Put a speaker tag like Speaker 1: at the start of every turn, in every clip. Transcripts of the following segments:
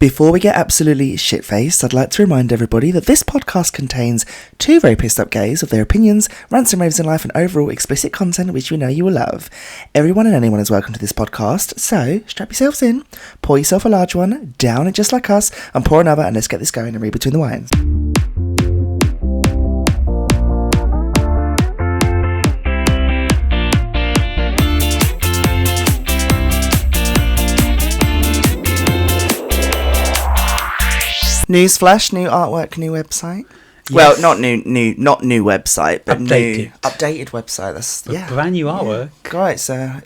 Speaker 1: Before we get absolutely shit-faced, I'd like to remind everybody that this podcast contains two very pissed-up gays of their opinions, rants and raves in life, and overall explicit content which we know you will love. Everyone and anyone is welcome to this podcast, so strap yourselves in, pour yourself a large one, down it just like us, and pour another, and let's get this going and read between the wines. Newsflash, new artwork, new website. Yes. Well, not new website, but updated website. That's
Speaker 2: brand new artwork.
Speaker 1: Yeah. Right,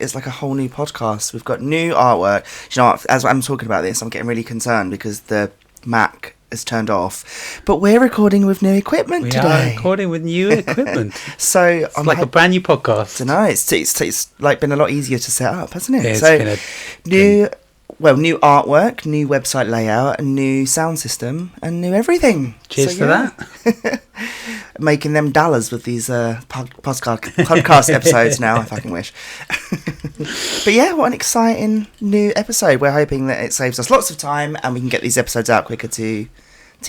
Speaker 1: it's like a whole new podcast. We've got new artwork. You know what, as I'm talking about this, I'm getting really concerned because the Mac is turned off. But we're recording with new equipment today.
Speaker 2: We are recording with new equipment.
Speaker 1: So
Speaker 2: it's like a brand new podcast.
Speaker 1: I know, it's like been a lot easier to set up, hasn't it?
Speaker 2: Yeah,
Speaker 1: so new artwork, new website layout, a new sound system, and new everything.
Speaker 2: Cheers to that.
Speaker 1: Making them dollars with these podcast episodes now, I fucking wish. But yeah, what an exciting new episode. We're hoping that it saves us lots of time and we can get these episodes out quicker to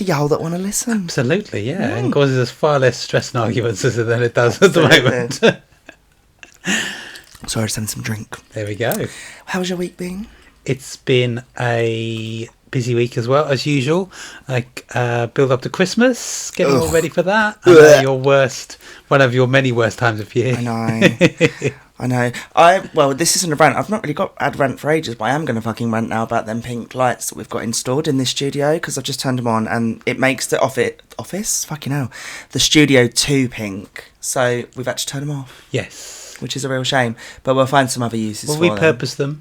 Speaker 1: y'all that want to listen.
Speaker 2: Absolutely, yeah. And causes us far less stress and arguments than it does at the moment.
Speaker 1: Sorry, I just had some drink.
Speaker 2: There we go.
Speaker 1: How's your week been?
Speaker 2: It's been a busy week as well, as usual. Like build up to Christmas, getting all ready for that. One of your many worst times of year.
Speaker 1: I know. This isn't a rant. I've not really had rant for ages, but I am going to fucking rant now about them pink lights that we've got installed in this studio because I've just turned them on and it makes the office? Fucking hell. The studio too pink. So we've had to turn them off.
Speaker 2: Yes.
Speaker 1: Which is a real shame, but we'll find some other uses for them.
Speaker 2: We'll repurpose them,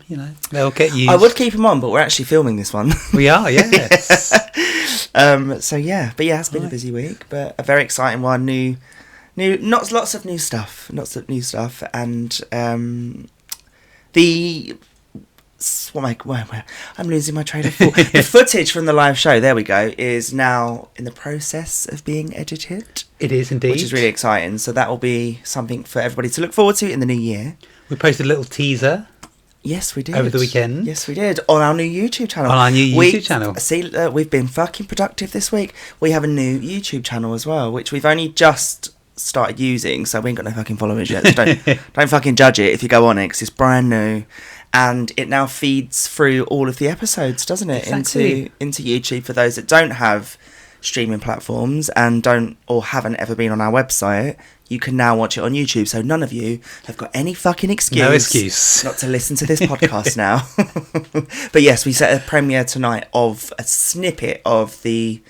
Speaker 2: they'll get used.
Speaker 1: I would keep them on, but we're actually filming this one.
Speaker 2: We are, yes.
Speaker 1: It's been a busy week, but a very exciting one. Lots of new stuff, and I'm losing my train of thought. The footage from the live show, there we go, is now in the process of being edited.
Speaker 2: It is indeed.
Speaker 1: Which is really exciting. So that will be something for everybody to look forward to in the new year.
Speaker 2: We posted a little teaser.
Speaker 1: Yes, we did.
Speaker 2: Over the weekend.
Speaker 1: Yes, we did. On our new YouTube channel. We've been fucking productive this week. We have a new YouTube channel as well, which we've only just started using, so we ain't got no fucking followers yet. So don't fucking judge it if you go on it, because it's brand new. And it now feeds through all of the episodes, doesn't it?
Speaker 2: Exactly.
Speaker 1: Into YouTube for those that don't have streaming platforms and haven't ever been on our website. You can now watch it on YouTube. So none of you have got any fucking excuse not to listen to this podcast now. But yes, we set a premiere tonight of a snippet of the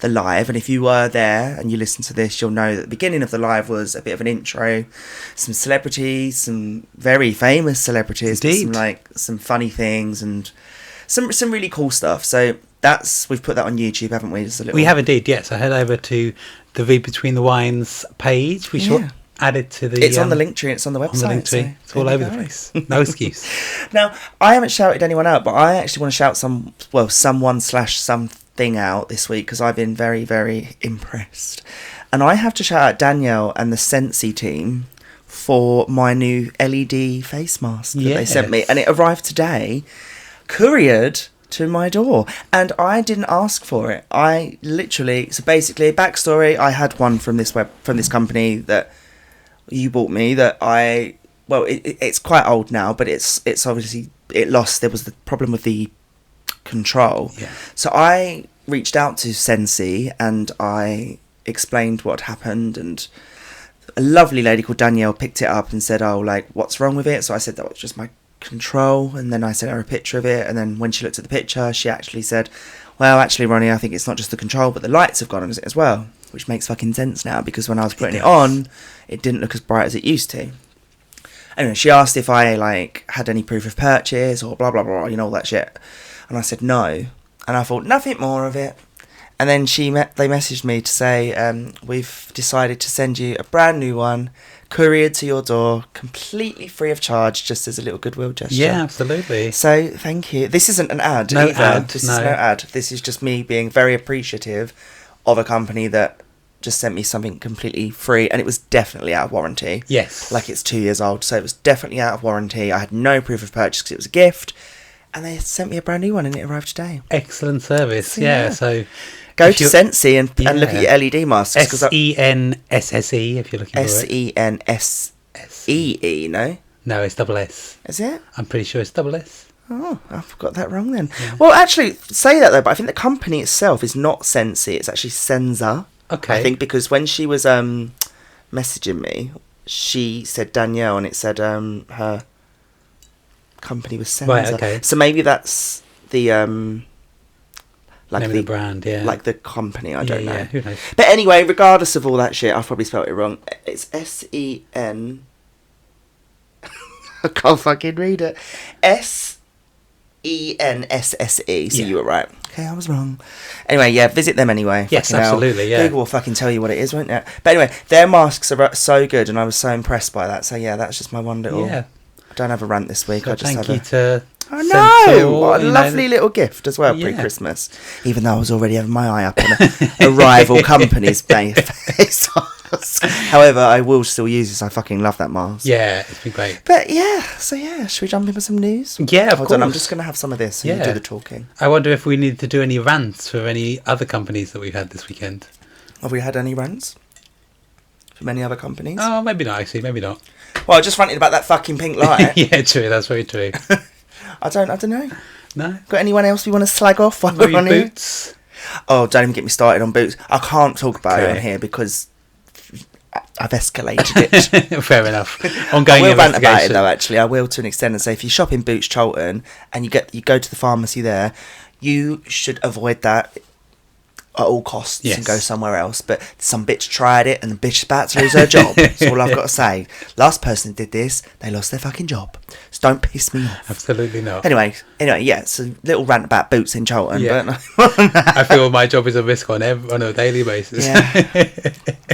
Speaker 1: live, and if you were there and you listened to this, you'll know that the beginning of the live was a bit of an intro, some celebrities, some very famous celebrities, some funny things and some really cool stuff. So we've put that on YouTube, haven't we?
Speaker 2: We have indeed, yes. So head over to the Read Between the Wines page. We should add it to the...
Speaker 1: It's on the link tree, it's on the website.
Speaker 2: It's all over the place. No excuse.
Speaker 1: Now, I haven't shouted anyone out, but I actually want to shout someone/something out this week because I've been very, very impressed. And I have to shout out Danielle and the Scentsy team for my new LED face mask that they sent me. And it arrived today, couriered to my door. And I didn't ask for it. So basically, backstory, I had one from this company that you bought me that it's quite old now, but it's obviously, there was the problem with the control. So I reached out to Scentsy and I explained what happened, and a lovely lady called Danielle picked it up and said, what's wrong with it? So I said that was just my control, and then I sent her a picture of it, and then when she looked at the picture she actually said, well, actually, Ronnie, I think it's not just the control but the lights have gone on it as well, which makes fucking sense now, because when I was putting it on it didn't look as bright as it used to. Anyway, she asked if I had any proof of purchase or blah blah blah, all that shit. And I said no. And I thought, nothing more of it. And then they messaged me to say, we've decided to send you a brand new one, couriered to your door, completely free of charge, just as a little goodwill gesture.
Speaker 2: Yeah, absolutely.
Speaker 1: So, thank you. This isn't an ad either. This is no ad. This is just me being very appreciative of a company that just sent me something completely free, and it was definitely out of warranty.
Speaker 2: Yes.
Speaker 1: It's 2 years old, so it was definitely out of warranty. I had no proof of purchase because it was a gift. And they sent me a brand new one, and it arrived today.
Speaker 2: Excellent service.
Speaker 1: So,
Speaker 2: Yeah.
Speaker 1: yeah.
Speaker 2: So
Speaker 1: Go to Scentsy and look at your LED masks.
Speaker 2: SENSSE if you're looking for it.
Speaker 1: SENSEE, no?
Speaker 2: No, it's double S.
Speaker 1: Is it?
Speaker 2: I'm pretty sure it's double S.
Speaker 1: Oh, I've got that wrong then. Yeah. Well, actually, say that though, but I think the company itself is not Scentsy. It's actually Senza.
Speaker 2: Okay.
Speaker 1: I think because when she was messaging me, she said Danielle, and it said her company was Senza.
Speaker 2: Right, okay.
Speaker 1: So maybe that's the like
Speaker 2: name of the brand, yeah.
Speaker 1: Like the company, I don't know.
Speaker 2: Yeah, who knows?
Speaker 1: But anyway, regardless of all that shit, I've probably spelled it wrong. It's SEN. I can't fucking read it. SENSSE. So you were right. Okay, I was wrong. Anyway, yeah, visit them anyway.
Speaker 2: Yes,
Speaker 1: fucking
Speaker 2: absolutely. Yeah.
Speaker 1: Google will fucking tell you what it is, won't it? But anyway, their masks are so good, and I was so impressed by that. So yeah, that's just my one little.
Speaker 2: Yeah.
Speaker 1: I don't have a rant this week.
Speaker 2: So
Speaker 1: I just
Speaker 2: thank
Speaker 1: have
Speaker 2: you to.
Speaker 1: I know. What a lovely little gift as well, pre-Christmas. Even though I was already having my eye up on a rival company's face mask. However, I will still use this. I fucking love that mask.
Speaker 2: Yeah, it's been great.
Speaker 1: But yeah, so yeah, should we jump into some news?
Speaker 2: Yeah, of
Speaker 1: Hold
Speaker 2: course.
Speaker 1: on, I'm just going to have some of this and you do the talking.
Speaker 2: I wonder if we need to do any rants for any other companies that we've had this weekend.
Speaker 1: Have we had any rants from any other companies?
Speaker 2: Oh, maybe not, actually. Maybe not.
Speaker 1: Well, I just ranted about that fucking pink light.
Speaker 2: Yeah, true. That's very true.
Speaker 1: I don't know.
Speaker 2: No?
Speaker 1: Got anyone else we want to slag off while
Speaker 2: Maybe
Speaker 1: we're on
Speaker 2: Boots?
Speaker 1: here? Oh, don't even get me started on Boots. I can't talk about it on here because I've escalated it.
Speaker 2: Fair enough. Ongoing
Speaker 1: I will rant about it
Speaker 2: investigation.
Speaker 1: though, actually. I will to an extent and say if you shop in Boots Charlton and you go to the pharmacy there, you should avoid that at all costs and go somewhere else. But some bitch tried it and the bitch is about to lose her job. That's all I've got to say. Last person who did this, they lost their fucking job. So don't piss me off.
Speaker 2: Absolutely not.
Speaker 1: Anyway, yeah, it's a little rant about Boots in Charlton.
Speaker 2: Yeah.
Speaker 1: But
Speaker 2: I feel my job is a risk on a daily basis.
Speaker 1: Yeah.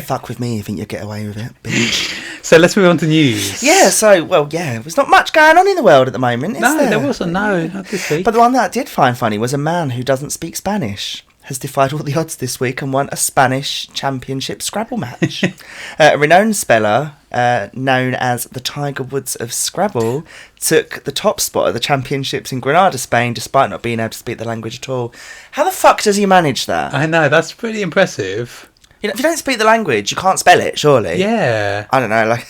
Speaker 1: Fuck with me, you think you'll get away with it, bitch.
Speaker 2: So let's move on to news.
Speaker 1: Yeah, there's not much going on in the world at the moment, is there?
Speaker 2: There wasn't, not this week.
Speaker 1: But the one that I did find funny was a man who doesn't speak Spanish has defied all the odds this week and won a Spanish championship Scrabble match. A renowned speller, known as the Tiger Woods of Scrabble, took the top spot at the championships in Granada, Spain, despite not being able to speak the language at all. How the fuck does he manage that?
Speaker 2: I know, that's pretty impressive.
Speaker 1: You know, if you don't speak the language, you can't spell it, surely.
Speaker 2: Yeah.
Speaker 1: I don't know, like...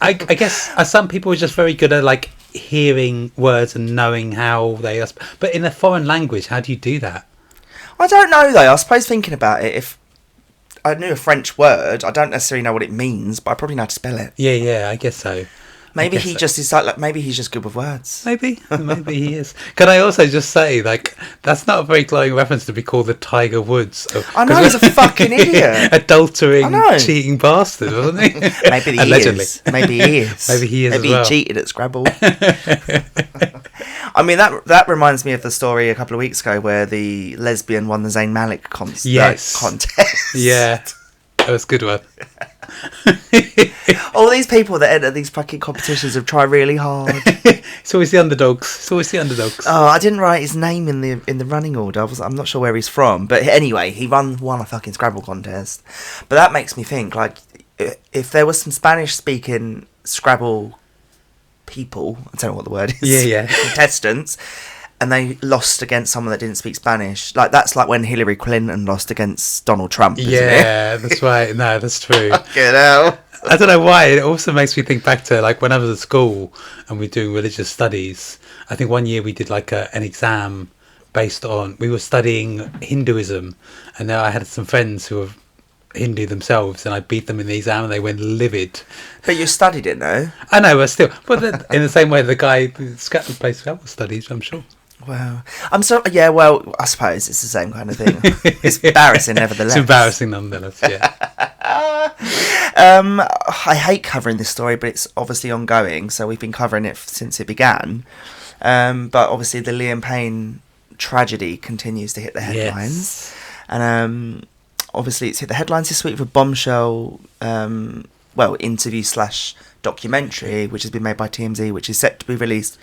Speaker 2: I guess some people are just very good at, like, hearing words and knowing how they are... But in a foreign language, how do you do that?
Speaker 1: I don't know though. I suppose thinking about it, if I knew a French word, I don't necessarily know what it means, but I probably know how to spell it.
Speaker 2: Yeah, I guess so.
Speaker 1: Maybe he just is like maybe he's just good with words.
Speaker 2: Maybe he is. Can I also just say, like, that's not a very glowing reference to be called the Tiger Woods.
Speaker 1: I know, he's a fucking idiot.
Speaker 2: Adultering, cheating bastard, wasn't he?
Speaker 1: Maybe he
Speaker 2: Allegedly.
Speaker 1: is. Maybe he is.
Speaker 2: Maybe he is.
Speaker 1: Maybe
Speaker 2: as well.
Speaker 1: he cheated at Scrabble. I mean, that reminds me of the story a couple of weeks ago where the lesbian won the Zayn Malik contest.
Speaker 2: Yeah, that was a good one.
Speaker 1: All these people that enter these fucking competitions have tried really hard.
Speaker 2: It's always the underdogs.
Speaker 1: Oh, I didn't write his name in the running order. I'm not sure where he's from, but anyway, he won a fucking Scrabble contest. But that makes me think, like, if there was some Spanish-speaking Scrabble people, I don't know what the word is.
Speaker 2: Yeah.
Speaker 1: Contestants. And they lost against someone that didn't speak Spanish. Like, that's like when Hillary Clinton lost against Donald Trump, isn't it?
Speaker 2: That's right. No, that's true.
Speaker 1: Fucking hell.
Speaker 2: I don't know why. It also makes me think back to, like, when I was at school and we were doing religious studies. I think one year we did, like, an exam based on... We were studying Hinduism. And now I had some friends who were Hindu themselves, and I beat them in the exam and they went livid.
Speaker 1: But you studied it, though?
Speaker 2: I know, but still. But in the same way, the guy who plays Scrabble studies, I'm sure.
Speaker 1: Wow. I'm sorry. Yeah, well, I suppose it's the same kind of thing. It's embarrassing, nevertheless.
Speaker 2: It's embarrassing, nonetheless, yeah.
Speaker 1: I hate covering this story, but it's obviously ongoing, so we've been covering it since it began. But obviously the Liam Payne tragedy continues to hit the headlines. Yes. And obviously it's hit the headlines this week with a bombshell interview / documentary, which has been made by TMZ, which is set to be released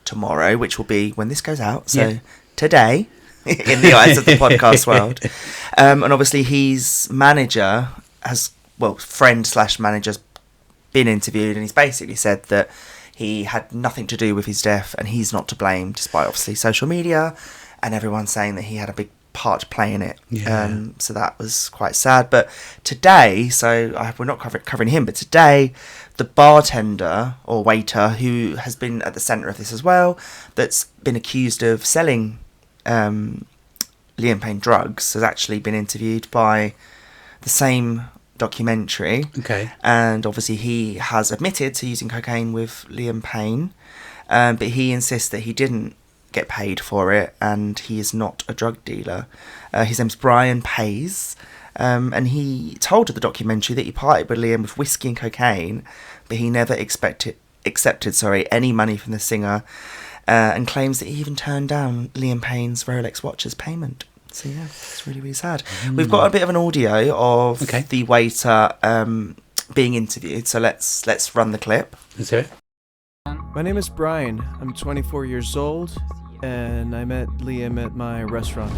Speaker 1: tomorrow, which will be when this goes out, so today in the eyes of the podcast world. And obviously his manager friend / manager's been interviewed, and he's basically said that he had nothing to do with his death, and he's not to blame, despite obviously social media and everyone saying that he had a big part to play in it. So that was quite sad. But today, we're not covering him, but today, the bartender or waiter who has been at the centre of this as well, that's been accused of selling Liam Payne drugs, has actually been interviewed by the same documentary.
Speaker 2: Okay.
Speaker 1: And obviously he has admitted to using cocaine with Liam Payne, but he insists that he didn't get paid for it, and he is not a drug dealer. His name's Brian Pays, and he told the documentary that he partied with Liam with whiskey and cocaine, but he never accepted any money from the singer, and claims that he even turned down Liam Payne's Rolex watches payment. So yeah, it's really, really sad. We've got a bit of an audio of the waiter being interviewed, so let's run the clip.
Speaker 2: Let's hear it.
Speaker 3: My name is Brian. I'm 24 years old, and I met Liam at my restaurant.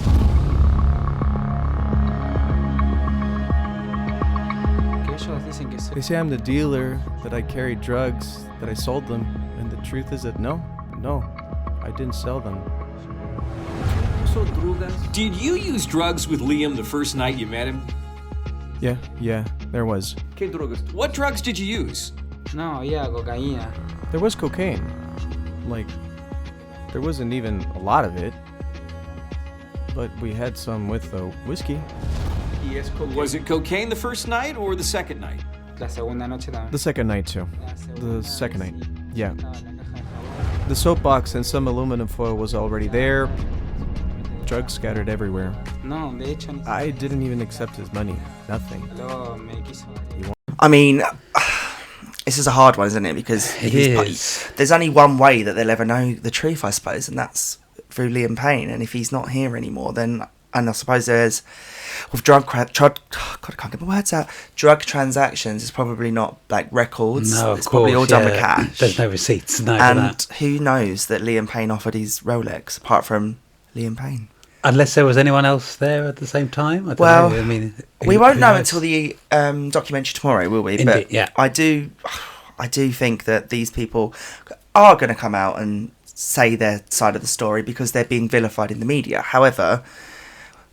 Speaker 3: They say I'm the dealer, that I carried drugs, that I sold them, and the truth is that no, I didn't sell them.
Speaker 4: Did you use drugs with Liam the first night you met him?
Speaker 3: Yeah, there was.
Speaker 4: What drugs did you use?
Speaker 3: There was cocaine. Like, there wasn't even a lot of it, but we had some with the whiskey.
Speaker 4: Was it cocaine the first night or the second night?
Speaker 3: The second night too. The second night, yeah. The soapbox and some aluminum foil was already there. Drugs scattered everywhere. I didn't even accept his money. Nothing.
Speaker 1: I mean, this is a hard one, isn't it? Because there's only one way that they'll ever know the truth, I suppose, and that's through Liam Payne. And if he's not here anymore, then, and I suppose there's, with God, I can't get my words out. Drug transactions is probably not like records.
Speaker 2: No,
Speaker 1: it's probably all done with cash.
Speaker 2: There's no receipts. No,
Speaker 1: and who knows that Liam Payne offered his Rolex apart from Liam Payne?
Speaker 2: Unless there was anyone else there at the same time. I don't know. I mean,
Speaker 1: we won't know until the documentary tomorrow, will we?
Speaker 2: Indeed,
Speaker 1: but
Speaker 2: yeah.
Speaker 1: I do think that these people are going to come out and say their side of the story because they're being vilified in the media. However,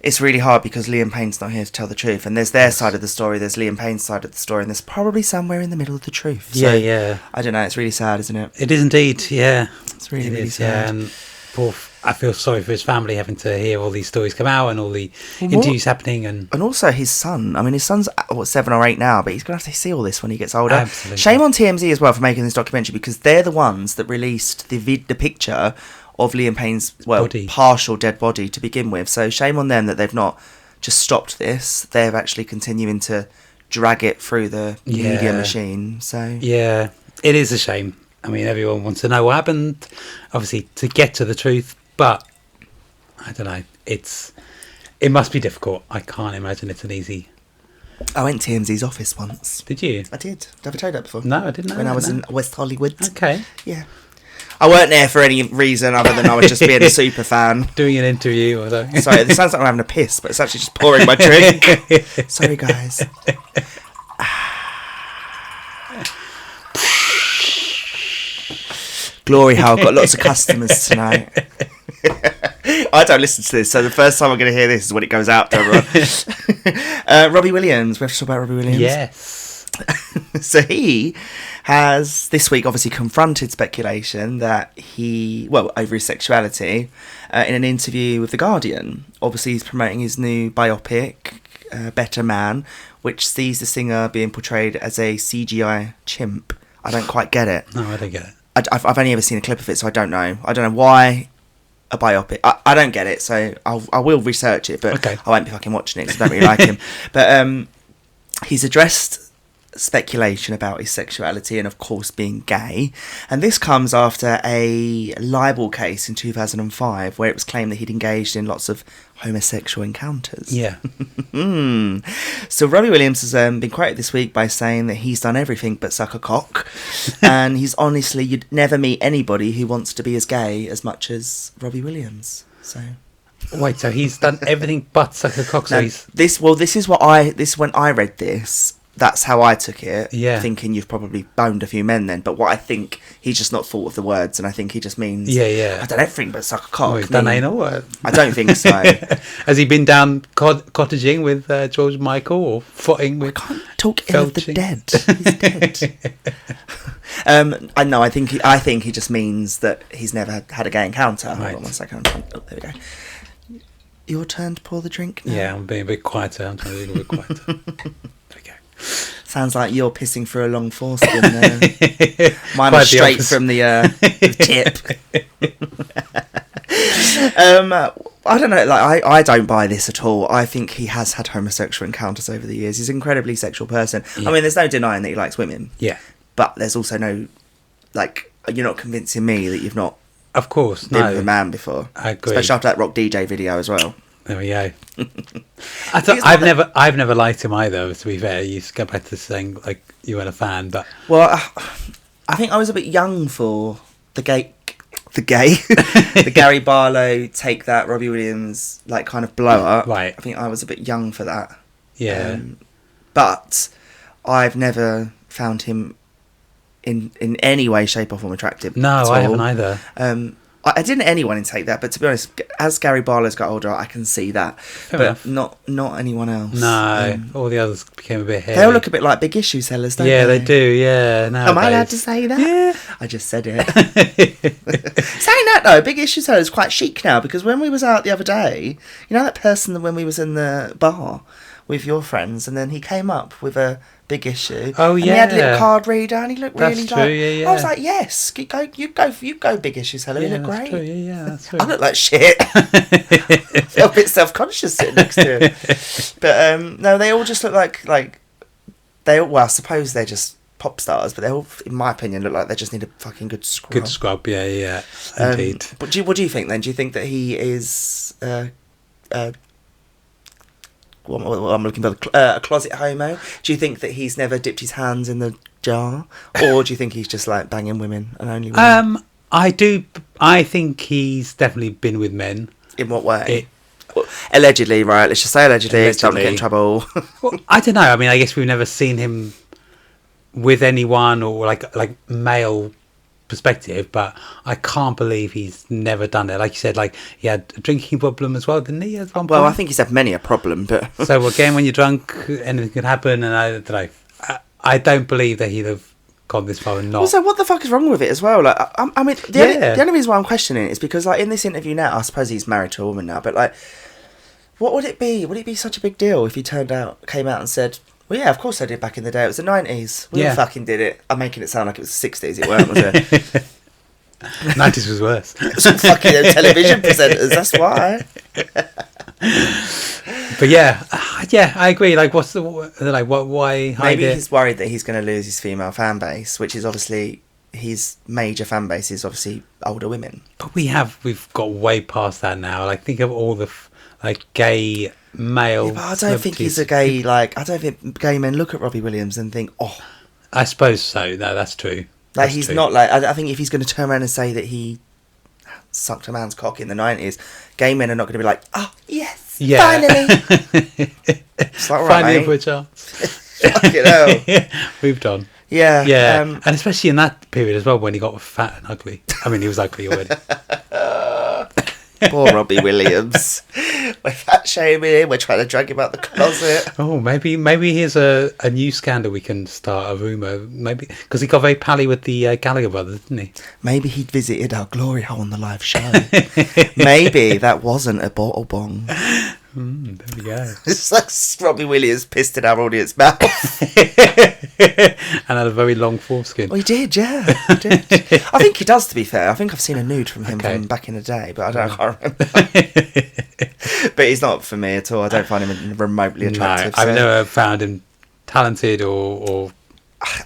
Speaker 1: it's really hard because Liam Payne's not here to tell the truth, and there's their side of the story, there's Liam Payne's side of the story, and there's probably somewhere in the middle of the truth. So,
Speaker 2: yeah.
Speaker 1: I don't know. It's really sad, isn't it?
Speaker 2: It is indeed. Yeah,
Speaker 1: it's really sad.
Speaker 2: Yeah, and I feel sorry for his family having to hear all these stories come out and all the interviews happening, and
Speaker 1: also his son. I mean, his son's 7 or 8 now, but he's going to have to see all this when he gets older.
Speaker 2: Absolutely.
Speaker 1: Shame on TMZ as well for making this documentary, because they're the ones that released the picture of Liam Payne's partial dead body to begin with. So shame on them that they've not just stopped this. They're actually continuing to drag it through the media machine. So
Speaker 2: yeah, it is a shame. I mean, everyone wants to know what happened, obviously, to get to the truth. But I don't know. It must be difficult. I can't imagine it's an easy.
Speaker 1: I went to TMZ's office once.
Speaker 2: Did you?
Speaker 1: I did. Have I told that before?
Speaker 2: No, I didn't know.
Speaker 1: When I was in West Hollywood.
Speaker 2: Okay.
Speaker 1: Yeah. I weren't there for any reason other than I was just being a super fan.
Speaker 2: Doing an interview or something.
Speaker 1: Sorry, it sounds like I'm having a piss, but it's actually just pouring my drink. Sorry, guys. Glory hole, got lots of customers tonight. I don't listen to this, so the first time I'm going to hear this is when it goes out to everyone. Robbie Williams. We have to talk about Robbie Williams.
Speaker 2: Yes.
Speaker 1: So he has this week obviously confronted speculation that over his sexuality in an interview with The Guardian. Obviously he's promoting his new biopic, Better Man, which sees the singer being portrayed as a CGI chimp. I don't quite get it.
Speaker 2: No, I don't get it.
Speaker 1: I've only ever seen a clip of it, so I don't know. I don't know why a biopic. I don't get it, so I will research it, but I won't be fucking watching it because I don't really like him. But he's addressed speculation about his sexuality and, of course, being gay. And this comes after a libel case in 2005 where it was claimed that he'd engaged in lots of homosexual encounters.
Speaker 2: Yeah.
Speaker 1: So Robbie Williams has been quoted this week by saying that he's done everything but suck a cock. And he's honestly, you'd never meet anybody who wants to be as gay as much as Robbie Williams. So...
Speaker 2: Wait, so he's done everything but suck a cock.
Speaker 1: No,
Speaker 2: so he's...
Speaker 1: This is when I read this, that's how I took it.
Speaker 2: Yeah.
Speaker 1: Thinking you've probably boned a few men then. But what I think, he's just not thought of the words, and I think he just means...
Speaker 2: Yeah.
Speaker 1: I don't everything but suck a cock.
Speaker 2: Oh, he's done anal?
Speaker 1: I don't think so.
Speaker 2: Has he been down cottaging with George Michael or footing with...
Speaker 1: I can't talk ill of the dead. He's dead. I know. I think he just means that he's never had a gay encounter.
Speaker 2: Right.
Speaker 1: Hold on 1 second. Oh, there we go. Your turn to pour the drink now.
Speaker 2: Yeah, I'm being a bit quieter. I'm trying to be a little bit quieter. There we go.
Speaker 1: Sounds like you're pissing through a long foreskin there. Mine
Speaker 2: Quite
Speaker 1: was
Speaker 2: the
Speaker 1: straight
Speaker 2: opposite.
Speaker 1: from the tip. I don't know. Like, I don't buy this at all. I think he has had homosexual encounters over the years. He's an incredibly sexual person.
Speaker 2: Yeah.
Speaker 1: I mean, there's no denying that he likes women.
Speaker 2: Yeah.
Speaker 1: But there's also no, like, you're not convincing me that you've not
Speaker 2: Of course,
Speaker 1: been
Speaker 2: no.
Speaker 1: with a man before.
Speaker 2: I agree.
Speaker 1: Especially after that Rock DJ video as well.
Speaker 2: There we go. I've never liked him either. To be fair, you go back to saying like you weren't a fan, but
Speaker 1: Well, I think I was a bit young for the Gary Barlow take that Robbie Williams like kind of blow up.
Speaker 2: Right.
Speaker 1: I think I was a bit young for that.
Speaker 2: yeah,
Speaker 1: But I've never found him in any way, shape or form attractive.
Speaker 2: no,
Speaker 1: at
Speaker 2: I
Speaker 1: all.
Speaker 2: haven't either.
Speaker 1: I didn't anyone take that, but to be honest, as Gary Barlow's got older, I can see that.
Speaker 2: Fair
Speaker 1: but
Speaker 2: enough.
Speaker 1: not anyone else.
Speaker 2: No, all the others became a bit hairy.
Speaker 1: They all look a bit like big issue sellers, don't
Speaker 2: yeah,
Speaker 1: they?
Speaker 2: they do. Yeah, no.
Speaker 1: Am I allowed to say that?
Speaker 2: Yeah.
Speaker 1: I just said it. Saying that though, big issue seller is quite chic now, because when we was out the other day, you know that person when we was in the bar with your friends, and then he came up with a big issue.
Speaker 2: Oh,
Speaker 1: and he had a little
Speaker 2: yeah.
Speaker 1: card reader, and he looked
Speaker 2: That's
Speaker 1: really
Speaker 2: true,
Speaker 1: like.
Speaker 2: yeah.
Speaker 1: I was like, yes, you go, big issue seller.
Speaker 2: Yeah,
Speaker 1: You look
Speaker 2: that's
Speaker 1: great.
Speaker 2: true. Yeah, that's true.
Speaker 1: I look like shit. I feel a bit self-conscious sitting next to him. But no, they all just look like they all. Well, I suppose they're just pop stars, but they all, in my opinion, look like they just need a fucking good scrub.
Speaker 2: Good scrub. Yeah, indeed.
Speaker 1: But what do you think then? Do you think that he is what I'm looking for, a closet homo? Do you think that he's never dipped his hands in the jar, or do you think he's just like banging women and only women?
Speaker 2: I do. I think he's definitely been with men.
Speaker 1: In what way? Allegedly, right? Let's just say allegedly. Don't get in trouble.
Speaker 2: Well, I don't know. I mean, I guess we've never seen him with anyone or like male perspective, but I can't believe he's never done it. Like you said, like he had a drinking problem as well, didn't he? At one point?
Speaker 1: Well, I think he's had many a problem, but
Speaker 2: So again, when you're drunk, anything can happen, and I don't know. I don't believe that he'd have gone this far and not.
Speaker 1: also, what the fuck is wrong with it as well? Like, I mean, the only reason why I'm questioning it is because, like, in this interview now, I suppose he's married to a woman now, but like, what would it be? Would it be such a big deal if he came out and said, "Well, yeah, of course I did back in the day. It was the 90s. We all fucking did it." I'm making it sound like it was the 60s. It weren't, was it?
Speaker 2: 90s was worse.
Speaker 1: It was all fucking television presenters. That's why.
Speaker 2: But yeah, I agree. Like, what's the like? What? Why hide
Speaker 1: Maybe
Speaker 2: it?
Speaker 1: he's worried that he's going to lose his female fan base, which is obviously his major fan base is obviously older women.
Speaker 2: But we've got way past that now. Like, think of all the like gay male.
Speaker 1: Yeah, but I don't think he's a gay. Like, I don't think gay men look at Robbie Williams and think, "Oh."
Speaker 2: I suppose so. No, that's true.
Speaker 1: Like,
Speaker 2: That's
Speaker 1: he's
Speaker 2: true.
Speaker 1: not like. I think if he's going to turn around and say that he sucked a man's cock in the 90s, gay men are not going to be like, "Oh yes,
Speaker 2: Yeah.
Speaker 1: finally." It's like, all right,
Speaker 2: Finally,
Speaker 1: mate.
Speaker 2: for a chance.
Speaker 1: Fucking hell.
Speaker 2: Moved on.
Speaker 1: Yeah.
Speaker 2: Yeah, and especially in that period as well, when he got fat and ugly. I mean, he was ugly already.
Speaker 1: Poor Robbie Williams. We're fat shaming him. We're trying to drag him out the closet.
Speaker 2: Oh, maybe here's a new scandal we can start, a rumour. Maybe because he got very pally with the Gallagher brothers, didn't he?
Speaker 1: Maybe he'd visited our glory hole on the live show. Maybe that wasn't a bottle bong.
Speaker 2: There we go.
Speaker 1: It's like Robbie Williams pissed in our audience mouth.
Speaker 2: And had a very long foreskin.
Speaker 1: Well, he did, yeah. He did. I think he does, to be fair. I think I've seen a nude from him
Speaker 2: Okay.
Speaker 1: from back in the day, but I can't remember. But he's not for me at all. I don't find him remotely attractive.
Speaker 2: No, I've
Speaker 1: so-
Speaker 2: never found him talented or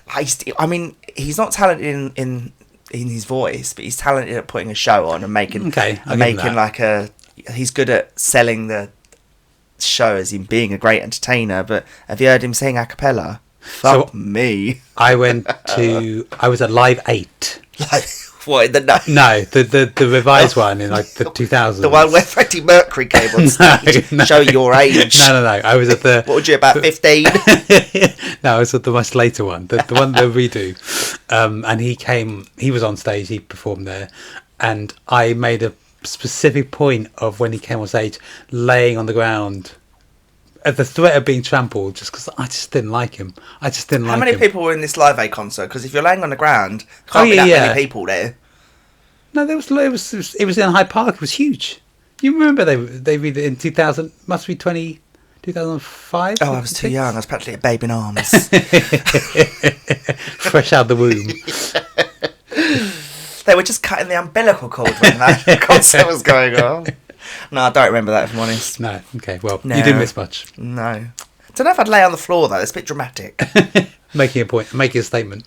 Speaker 1: I mean, he's not talented in his voice, but he's talented at putting a show on and making
Speaker 2: Okay, I'll give him that.
Speaker 1: like a. He's good at selling the show as him being a great entertainer. But have you heard him sing a cappella? Fuck me.
Speaker 2: I was at Live 8.
Speaker 1: Like, What, in the
Speaker 2: No, the revised one in like the 2000s.
Speaker 1: The one where Freddie Mercury came on stage.
Speaker 2: No.
Speaker 1: Show your age.
Speaker 2: No. I was at the.
Speaker 1: What would you, about 15?
Speaker 2: No, I was at the much later one, the one that we do. And he was on stage, he performed there, and I made a specific point of when he came on stage, laying on the ground at the threat of being trampled, just because I just didn't like him.
Speaker 1: How many people were in this Live Aid concert? Because if you're laying on the ground, can't be that many people there.
Speaker 2: No, it was in Hyde Park. It was huge. You remember they read it in 2000? Must be 2005.
Speaker 1: Oh, I was too young. I was practically a babe in arms.
Speaker 2: Fresh out the womb.
Speaker 1: They were just cutting the umbilical cord when that concert was going on. No, I don't remember that, if I'm honest.
Speaker 2: No, okay, well,
Speaker 1: No.
Speaker 2: you didn't miss much.
Speaker 1: No. Don't know if I'd lay on the floor, though. It's a bit dramatic.
Speaker 2: Making a point, making a statement.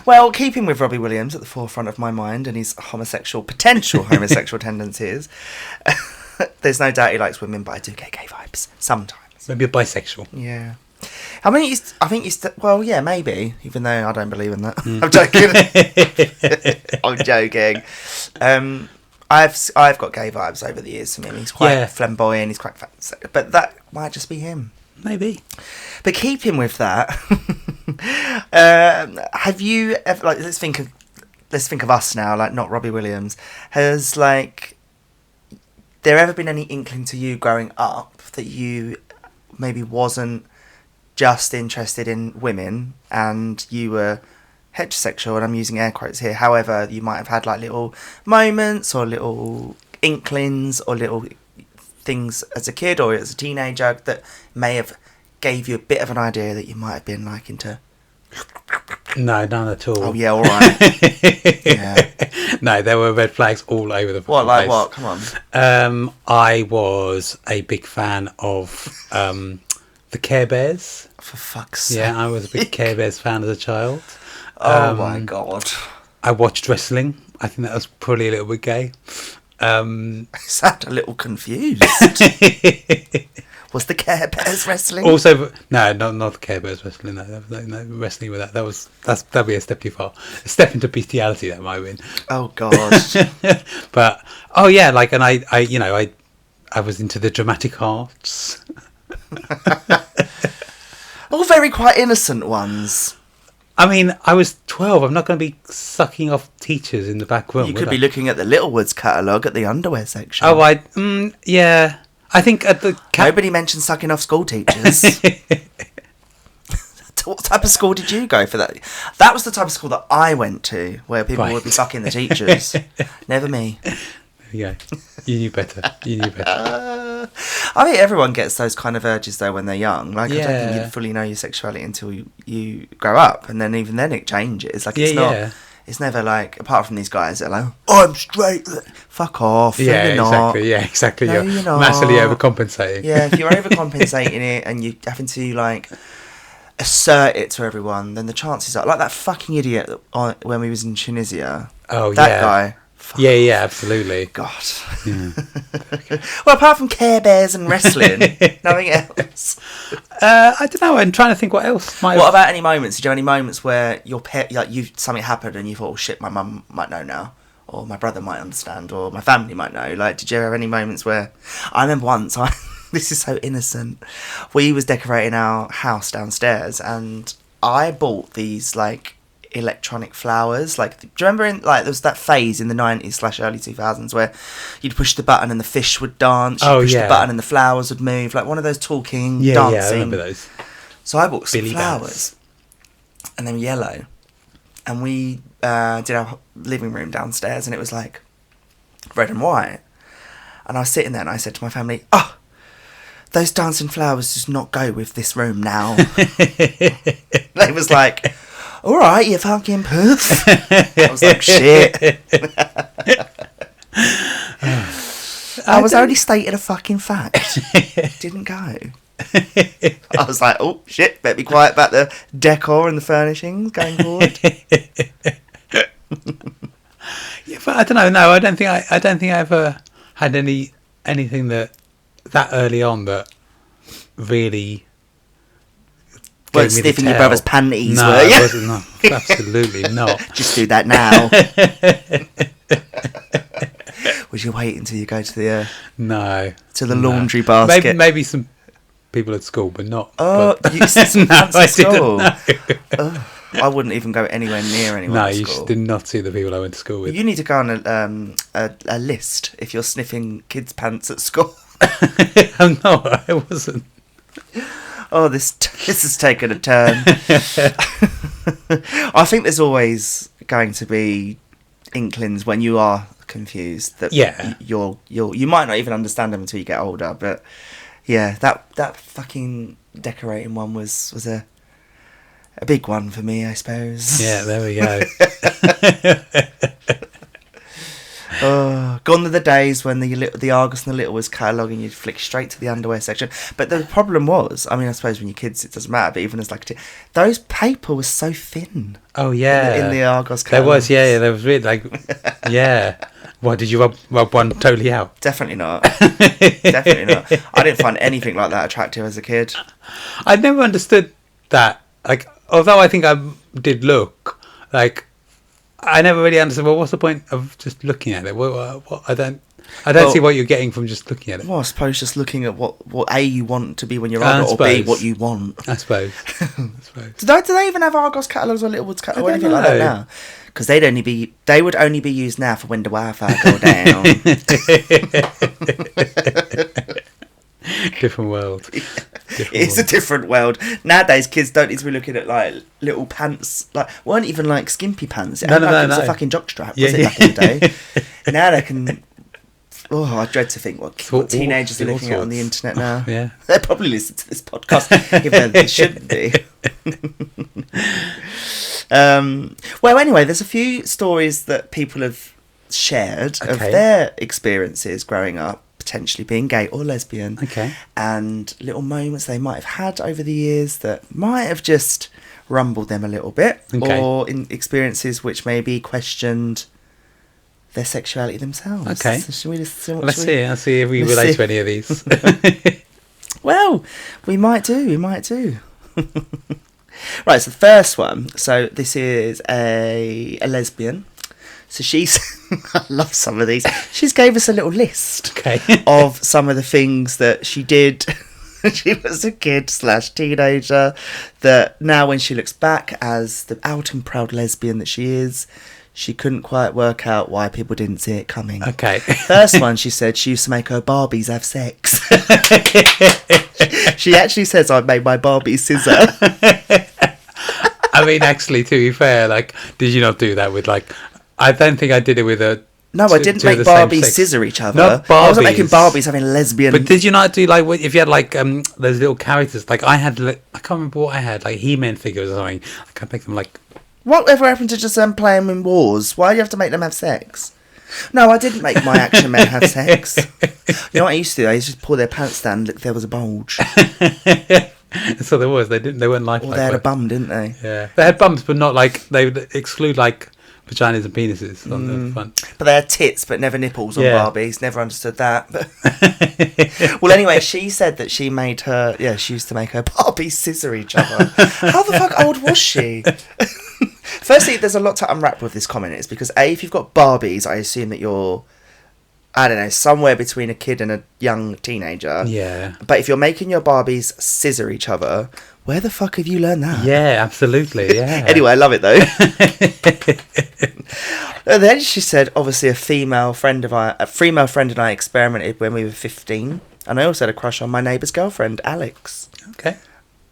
Speaker 1: Well, keeping with Robbie Williams at the forefront of my mind and his potential homosexual tendencies, there's no doubt he likes women, but I do get gay vibes sometimes.
Speaker 2: Maybe a bisexual.
Speaker 1: Yeah. I think he's well, yeah, maybe, even though I don't believe in that. I'm joking. I'm joking. I've got gay vibes over the years from him. He's quite flamboyant, he's quite but that might just be him.
Speaker 2: Maybe.
Speaker 1: But keeping with that, have you ever, like, let's think of us now, like, not Robbie Williams. Has, like, there ever been any inkling to you growing up that you maybe wasn't just interested in women and you were heterosexual, and I'm using air quotes here, however, you might have had like little moments or little inklings or little things as a kid or as a teenager that may have gave you a bit of an idea that you might have been like into?
Speaker 2: No, none at all.
Speaker 1: Oh yeah, all right. Yeah.
Speaker 2: No, there were red flags all over the place.
Speaker 1: What, like what? Come on.
Speaker 2: I was a big fan of the Care Bears.
Speaker 1: For fuck's sake.
Speaker 2: Yeah, I was a big Care Bears fan as a child.
Speaker 1: Oh my god.
Speaker 2: I watched wrestling. I think that was probably a little bit gay.
Speaker 1: I sound a little confused. Was the Care Bears wrestling?
Speaker 2: Also, no, not the Care Bears wrestling. No, no wrestling with that. That'd be a step too far. A step into bestiality, that might have been.
Speaker 1: Oh god.
Speaker 2: But oh yeah, like, and I was into the dramatic arts.
Speaker 1: All very quite innocent ones.
Speaker 2: I mean, I was 12. I'm not going to be sucking off teachers in the back room.
Speaker 1: You could be looking at the Littlewoods catalogue at the underwear section.
Speaker 2: Oh, yeah. I think at the...
Speaker 1: Nobody mentioned sucking off school teachers. What type of school did you go for that? That was the type of school that I went to, where people would be fucking the teachers. Never me.
Speaker 2: Yeah, you knew better.
Speaker 1: I think everyone gets those kind of urges though when they're young. Like,
Speaker 2: yeah.
Speaker 1: I don't think you fully know your sexuality until you grow up, and then even then it changes. Like, it's not. Yeah. It's never like, apart from these guys that are like, oh, I'm straight. Fuck off.
Speaker 2: Yeah,
Speaker 1: you're not.
Speaker 2: exactly.
Speaker 1: No,
Speaker 2: you're not. Massively overcompensating.
Speaker 1: Yeah, if you're overcompensating it and you're having to like assert it to everyone, then the chances are, like that fucking idiot when we was in Tunisia.
Speaker 2: Oh,
Speaker 1: that guy. Fuck
Speaker 2: yeah, absolutely.
Speaker 1: God.
Speaker 2: Yeah.
Speaker 1: Well, apart from Care Bears and wrestling, nothing else.
Speaker 2: I don't know. I'm trying to think what else might.
Speaker 1: What about any moments? Did you have any moments where your something happened and you thought, oh shit, my mum might know now, or my brother might understand, or my family might know? Like, did you have any moments where? I remember once. This is so innocent. We was decorating our house downstairs, and I bought these like electronic flowers. Like, do you remember there was that phase in the 90s / early 2000s where you'd push the button and the fish would dance, you'd push the button and the flowers would move, like one of those talking dancing.
Speaker 2: Yeah, I remember those.
Speaker 1: So I bought some
Speaker 2: Billy
Speaker 1: flowers and they were yellow, and we did our living room downstairs, and it was like red and white, and I was sitting there and I said to my family, those dancing flowers does not go with this room now. They was like, all right, you fucking poof. I was like, shit. I was only stating a fucking fact. Didn't go. I was like, oh shit, better be quiet about the decor and the furnishings going forward.
Speaker 2: Yeah, but I don't know. No, I don't think I ever had anything that early on that really
Speaker 1: weren't sniffing your brother's panties,
Speaker 2: no,
Speaker 1: were you?
Speaker 2: I wasn't. No, absolutely not.
Speaker 1: Just do that now. Was you wait until you go to the
Speaker 2: No.
Speaker 1: to the laundry basket?
Speaker 2: Maybe some people at school, but not.
Speaker 1: Oh,
Speaker 2: but,
Speaker 1: you used to
Speaker 2: no, I
Speaker 1: school.
Speaker 2: didn't know.
Speaker 1: I wouldn't even go anywhere near anyone.
Speaker 2: No,
Speaker 1: at
Speaker 2: you
Speaker 1: school.
Speaker 2: did not see the people I went to school with.
Speaker 1: You need to go on a list if you're sniffing kids' pants at school.
Speaker 2: No, I wasn't.
Speaker 1: Oh, this has taken a turn. I think there's always going to be inklings when you are confused that you might not even understand them until you get older. But yeah, that fucking decorating one was a big one for me, I suppose.
Speaker 2: Yeah, there we go.
Speaker 1: Oh, gone are the days when the Argus and the Little was cataloguing, you'd flick straight to the underwear section. But the problem was, I mean, I suppose when you're kids it doesn't matter, but even as like those paper was so thin.
Speaker 2: Oh yeah,
Speaker 1: in the Argos
Speaker 2: there
Speaker 1: catalogue.
Speaker 2: was, there was really like, yeah. What, did you rub one totally out?
Speaker 1: Definitely not. Definitely not. I didn't find anything like that attractive as a kid.
Speaker 2: I never understood that. Like, although I think I did look, like, I never really understood. Well, what's the point of just looking at it? What I don't see what you're getting from just looking at it.
Speaker 1: Well, I suppose just looking at what A, you want to be when you're older, or B, what you want.
Speaker 2: I suppose.
Speaker 1: Do they even have Argos catalogues or Littlewoods catalogues or anything like that now? Because they would only be used now for when the Wi-Fi go down.
Speaker 2: Different world.
Speaker 1: It's a different world. Nowadays, kids don't need to be looking at like little pants, like weren't even like skimpy pants. It was a fucking jockstrap, was it back in the day? Now they can. Oh, I dread to think what teenagers are looking at on the internet now.
Speaker 2: Yeah,
Speaker 1: they probably listen to this podcast, even though they shouldn't be. Well, anyway, there's a few stories that people have shared of their experiences growing up, potentially being gay or lesbian, and little moments they might have had over the years that might have just rumbled them a little bit, or in experiences which maybe questioned their sexuality themselves.
Speaker 2: Okay.
Speaker 1: So let's
Speaker 2: see if we relate to any of these.
Speaker 1: Well, we might do. Right, so the first one. So this is a lesbian. So she's, I love some of these. She's gave us a little list of some of the things that she did. She was a kid / teenager that now when she looks back as the out and proud lesbian that she is, she couldn't quite work out why people didn't see it coming. First one, she said she used to make her Barbies have sex. She actually says, I made my Barbie scissor.
Speaker 2: I mean, actually, to be fair, like, did you not do that with, like, I don't think I did it with a...
Speaker 1: No, I didn't make Barbies scissor each other.
Speaker 2: Not Barbies.
Speaker 1: I wasn't making Barbies having lesbian...
Speaker 2: But did you not do, like, if you had, like, those little characters, like, I had, I can't remember what I had, like, He-Man figures or something. I can't make them, like...
Speaker 1: Whatever happened to just them playing in wars? Why do you have to make them have sex? No, I didn't make my action men have sex. You know what I used to do? I used to pull their pants down and look if there was a bulge.
Speaker 2: So there was. They weren't like.
Speaker 1: Or they had a bum, didn't they?
Speaker 2: Yeah, they had bums, but not like they would exclude like vaginas and penises on the front.
Speaker 1: But they had tits, but never nipples on Barbies. Never understood that. But well, anyway, she said that she made her. Yeah, she used to make her Barbies scissor each other. How the fuck old was she? Firstly, there's a lot to unwrap with this comment. It's because A, if you've got Barbies, I assume that you're, I don't know, somewhere between a kid and a young teenager.
Speaker 2: Yeah.
Speaker 1: But if you're making your Barbies scissor each other, where the fuck have you learned that?
Speaker 2: Yeah, absolutely. Yeah.
Speaker 1: Anyway, I love it though. And then she said, obviously, a female friend and I experimented when we were 15, and I also had a crush on my neighbour's girlfriend, Alex.
Speaker 2: Okay.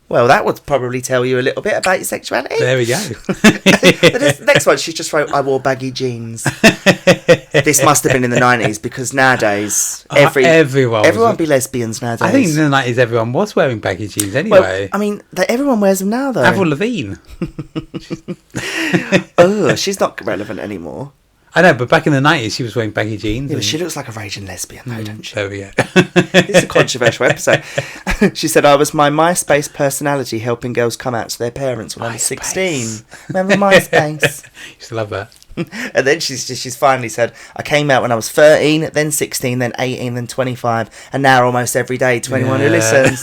Speaker 1: Well, that would probably tell you a little bit about your sexuality.
Speaker 2: There we go.
Speaker 1: The next one, she just wrote, I wore baggy jeans. This must have been in the 90s, because nowadays, everyone be lesbians nowadays.
Speaker 2: I think in the 90s everyone was wearing baggy jeans anyway.
Speaker 1: Well, I mean, everyone wears them now, though.
Speaker 2: Avril Lavigne.
Speaker 1: Oh, she's not relevant anymore.
Speaker 2: I know, but back in the 90s she was wearing baggy jeans.
Speaker 1: Yeah, but she looks like a raging lesbian, though, doesn't she?
Speaker 2: There we go.
Speaker 1: It's a controversial episode. She said, I was my MySpace personality helping girls come out to their parents when I was 16. Remember MySpace?
Speaker 2: Used to love that.
Speaker 1: And then she's finally said, I came out when I was 13, then 16, then 18, then 25, and now almost every day 21 who listens.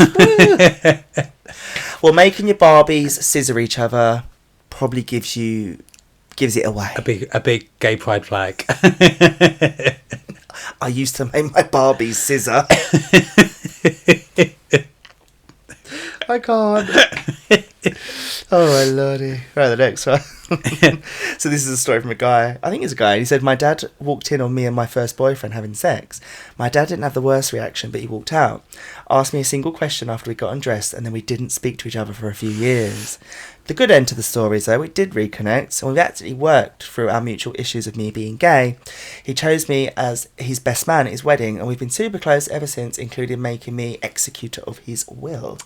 Speaker 1: Well, making your Barbies scissor each other probably gives it away.
Speaker 2: A big gay pride flag.
Speaker 1: I used to make my Barbies scissor. I can't. Oh my lordy. Right, the next one. So this is a story from a guy. I think it's a guy. He said, my dad walked in on me and my first boyfriend having sex. My dad didn't have the worst reaction, but he walked out. Asked me a single question after we got undressed, and then we didn't speak to each other for a few years. The good end to the story is, though, we did reconnect, and we've actually worked through our mutual issues of me being gay. He chose me as his best man at his wedding, and we've been super close ever since, including making me executor of his will.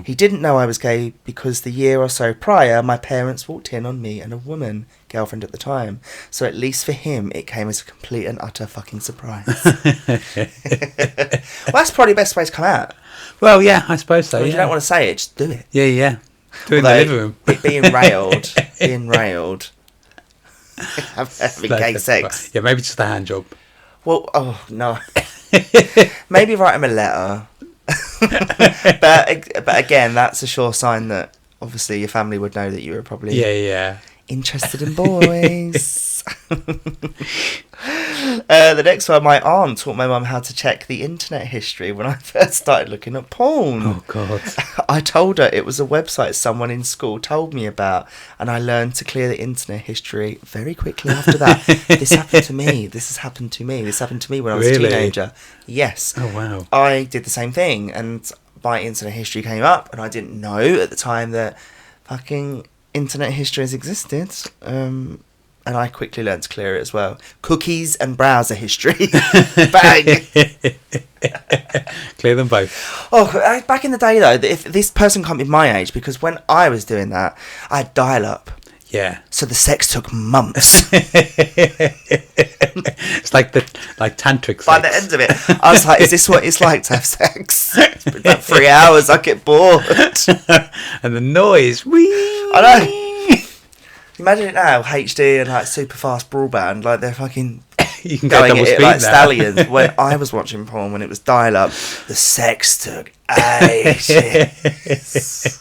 Speaker 1: He didn't know I was gay because the year or so prior, my parents walked in on me and a woman, girlfriend at the time. So at least for him, it came as a complete and utter fucking surprise. Well, that's probably the best way to come out.
Speaker 2: Well, yeah, I suppose so.
Speaker 1: If you don't want to say it, just do it.
Speaker 2: Yeah. Do it in the living room.
Speaker 1: Being railed, having gay sex.
Speaker 2: Yeah, maybe just a hand job.
Speaker 1: Well, oh no. Maybe write him a letter. but again, that's a sure sign that obviously your family would know that you were probably interested in boys. The next one, my aunt taught my mum how to check the internet history when I first started looking at porn.
Speaker 2: Oh God.
Speaker 1: I told her it was a website someone in school told me about, and I learned to clear the internet history very quickly after that. This happened to me. This happened to me when I was a teenager. Yes.
Speaker 2: Oh wow.
Speaker 1: I did the same thing, and my internet history came up, and I didn't know at the time that fucking internet history has existed. And I quickly learned to clear it as well. Cookies and browser history. Bang!
Speaker 2: Clear them both.
Speaker 1: Oh, back in the day, though, if this person can't be my age, because when I was doing that, I had dial-up.
Speaker 2: Yeah.
Speaker 1: So the sex took months.
Speaker 2: It's like tantric sex.
Speaker 1: By the end of it, I was like, is this what it's like to have sex? It's been about 3 hours, I get bored.
Speaker 2: And the noise. Whee!
Speaker 1: I know. Imagine it now, HD and like super fast broadband, like they're fucking
Speaker 2: you can
Speaker 1: going
Speaker 2: go
Speaker 1: at it
Speaker 2: speed
Speaker 1: like
Speaker 2: now.
Speaker 1: stallions. When I was watching porn, when it was dial up, the sex took ages.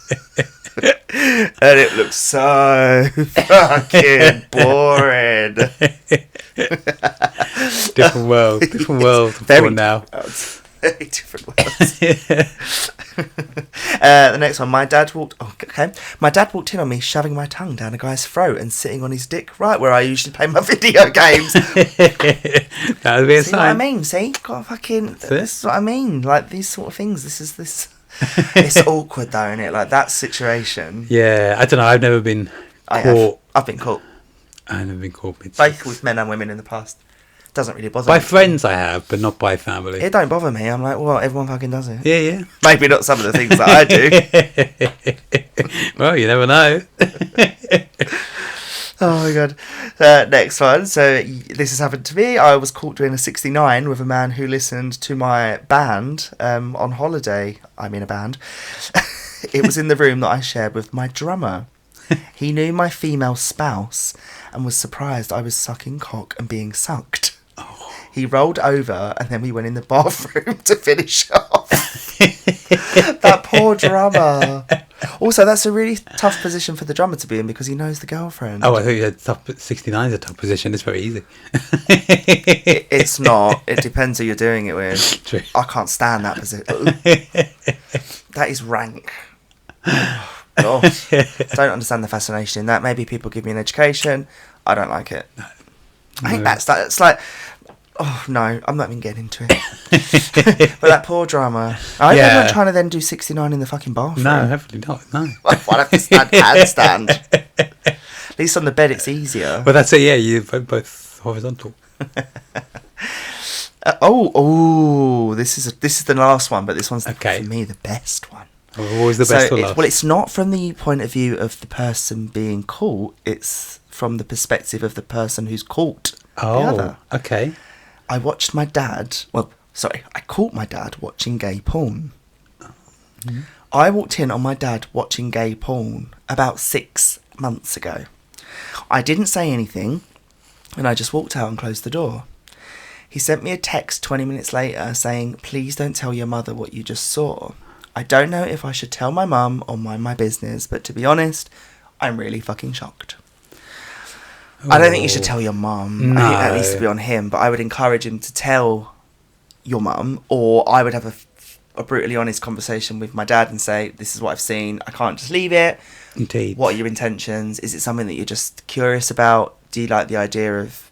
Speaker 1: And it looked so fucking boring.
Speaker 2: Different world
Speaker 1: Very
Speaker 2: now.
Speaker 1: Very different worlds. The next one, my dad walked in on me shoving my tongue down a guy's throat and sitting on his dick right where I usually play my video games.
Speaker 2: That would be a
Speaker 1: See
Speaker 2: sign.
Speaker 1: what I mean? See? Got fucking... This is what I mean. Like, these sort of things. This... It's awkward, though, isn't it? Like, that situation.
Speaker 2: Yeah, I don't know. I've never been caught.
Speaker 1: I've been caught.
Speaker 2: I've never been caught.
Speaker 1: Both with men and women in the past. Doesn't really bother
Speaker 2: By
Speaker 1: me.
Speaker 2: friends I have, but not by family.
Speaker 1: It don't bother me. I'm like, well, everyone fucking does it.
Speaker 2: Yeah.
Speaker 1: Maybe not some of the things that I do.
Speaker 2: Well, you never know.
Speaker 1: Oh my god. Next one. So this has happened to me. I was caught doing a 69 with a man who listened to my band on holiday. I'm in a band. It was in the room that I shared with my drummer. He knew my female spouse and was surprised I was sucking cock and being sucked. He rolled over and then we went in the bathroom to finish off. That poor drummer. Also, that's a really tough position for the drummer to be in because he knows the girlfriend.
Speaker 2: Oh, I thought you had 69 is a tough position. It's very easy.
Speaker 1: It's not. It depends who you're doing it with.
Speaker 2: True.
Speaker 1: I can't stand that position. That is rank. Oh, God. Don't understand the fascination in that. Maybe people give me an education. I don't like it.
Speaker 2: No.
Speaker 1: I think that's like... Oh, no, I'm not even getting into it. But that poor drummer. I'm not trying to then do 69 in the fucking bathroom.
Speaker 2: No, hopefully not. No.
Speaker 1: I'd have to stand handstand. At least on the bed it's easier.
Speaker 2: Well, that's it, yeah. You're both horizontal.
Speaker 1: This is the last one, but this one's
Speaker 2: Okay.
Speaker 1: for me the best one.
Speaker 2: Always the best or last.
Speaker 1: Well, it's not from the point of view of the person being caught. It's from the perspective of the person who's caught. The other.
Speaker 2: Okay.
Speaker 1: I caught my dad watching gay porn. Mm-hmm. I walked in on my dad watching gay porn about 6 months ago. I didn't say anything, And I just walked out and closed the door. He sent me a text 20 minutes later saying, please don't tell your mother what you just saw. I don't know if I should tell my mum or mind my business, but to be honest, I'm really fucking shocked. I don't think you should tell your mum.
Speaker 2: No.
Speaker 1: I think that needs to be on him, but I would encourage him to tell your mum, or I would have a brutally honest conversation with my dad and say, this is what I've seen. I can't just leave it.
Speaker 2: Indeed.
Speaker 1: What are your intentions? Is it something that you're just curious about? Do you like the idea of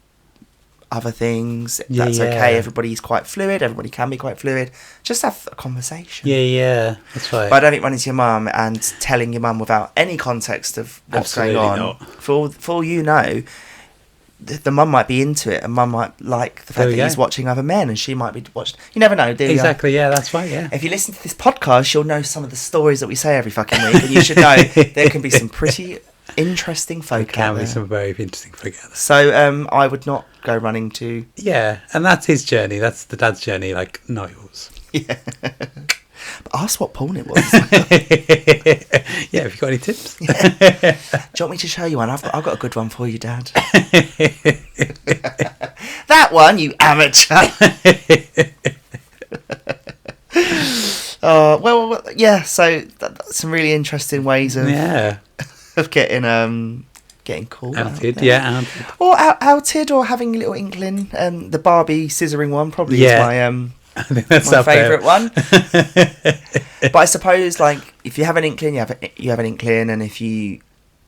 Speaker 1: other things? That's okay. Everybody's quite fluid. Everybody can be quite fluid. Just have a conversation.
Speaker 2: Yeah, that's right.
Speaker 1: But I don't think running to your mum and telling your mum without any context of what's
Speaker 2: Absolutely
Speaker 1: going on.
Speaker 2: not.
Speaker 1: For all you know, the mum might be into it, and mum might like the fact that he's watching other men, and she might be watching. You never know, do you?
Speaker 2: Exactly, yeah, that's right, yeah.
Speaker 1: If you listen to this podcast, you'll know some of the stories that we say every fucking week, and you should know there can be some pretty interesting folk
Speaker 2: There can
Speaker 1: out
Speaker 2: be
Speaker 1: there.
Speaker 2: some very interesting folk out there.
Speaker 1: So I would not go running to...
Speaker 2: Yeah, and that's his journey. That's the dad's journey, like, not yours.
Speaker 1: Yeah. But ask what porn it was.
Speaker 2: Yeah, have you got any tips?
Speaker 1: Do you want me to show you one? I've got a good one for you, Dad. That one, you amateur. Well, yeah. So that's some really interesting ways of of getting cool.
Speaker 2: Outed, yeah.
Speaker 1: Or outed, or having a little inkling. The Barbie scissoring one probably is my
Speaker 2: I think that's
Speaker 1: my
Speaker 2: up there.
Speaker 1: favourite one. But I suppose, like, if you have an inkling, you have an inkling, and if you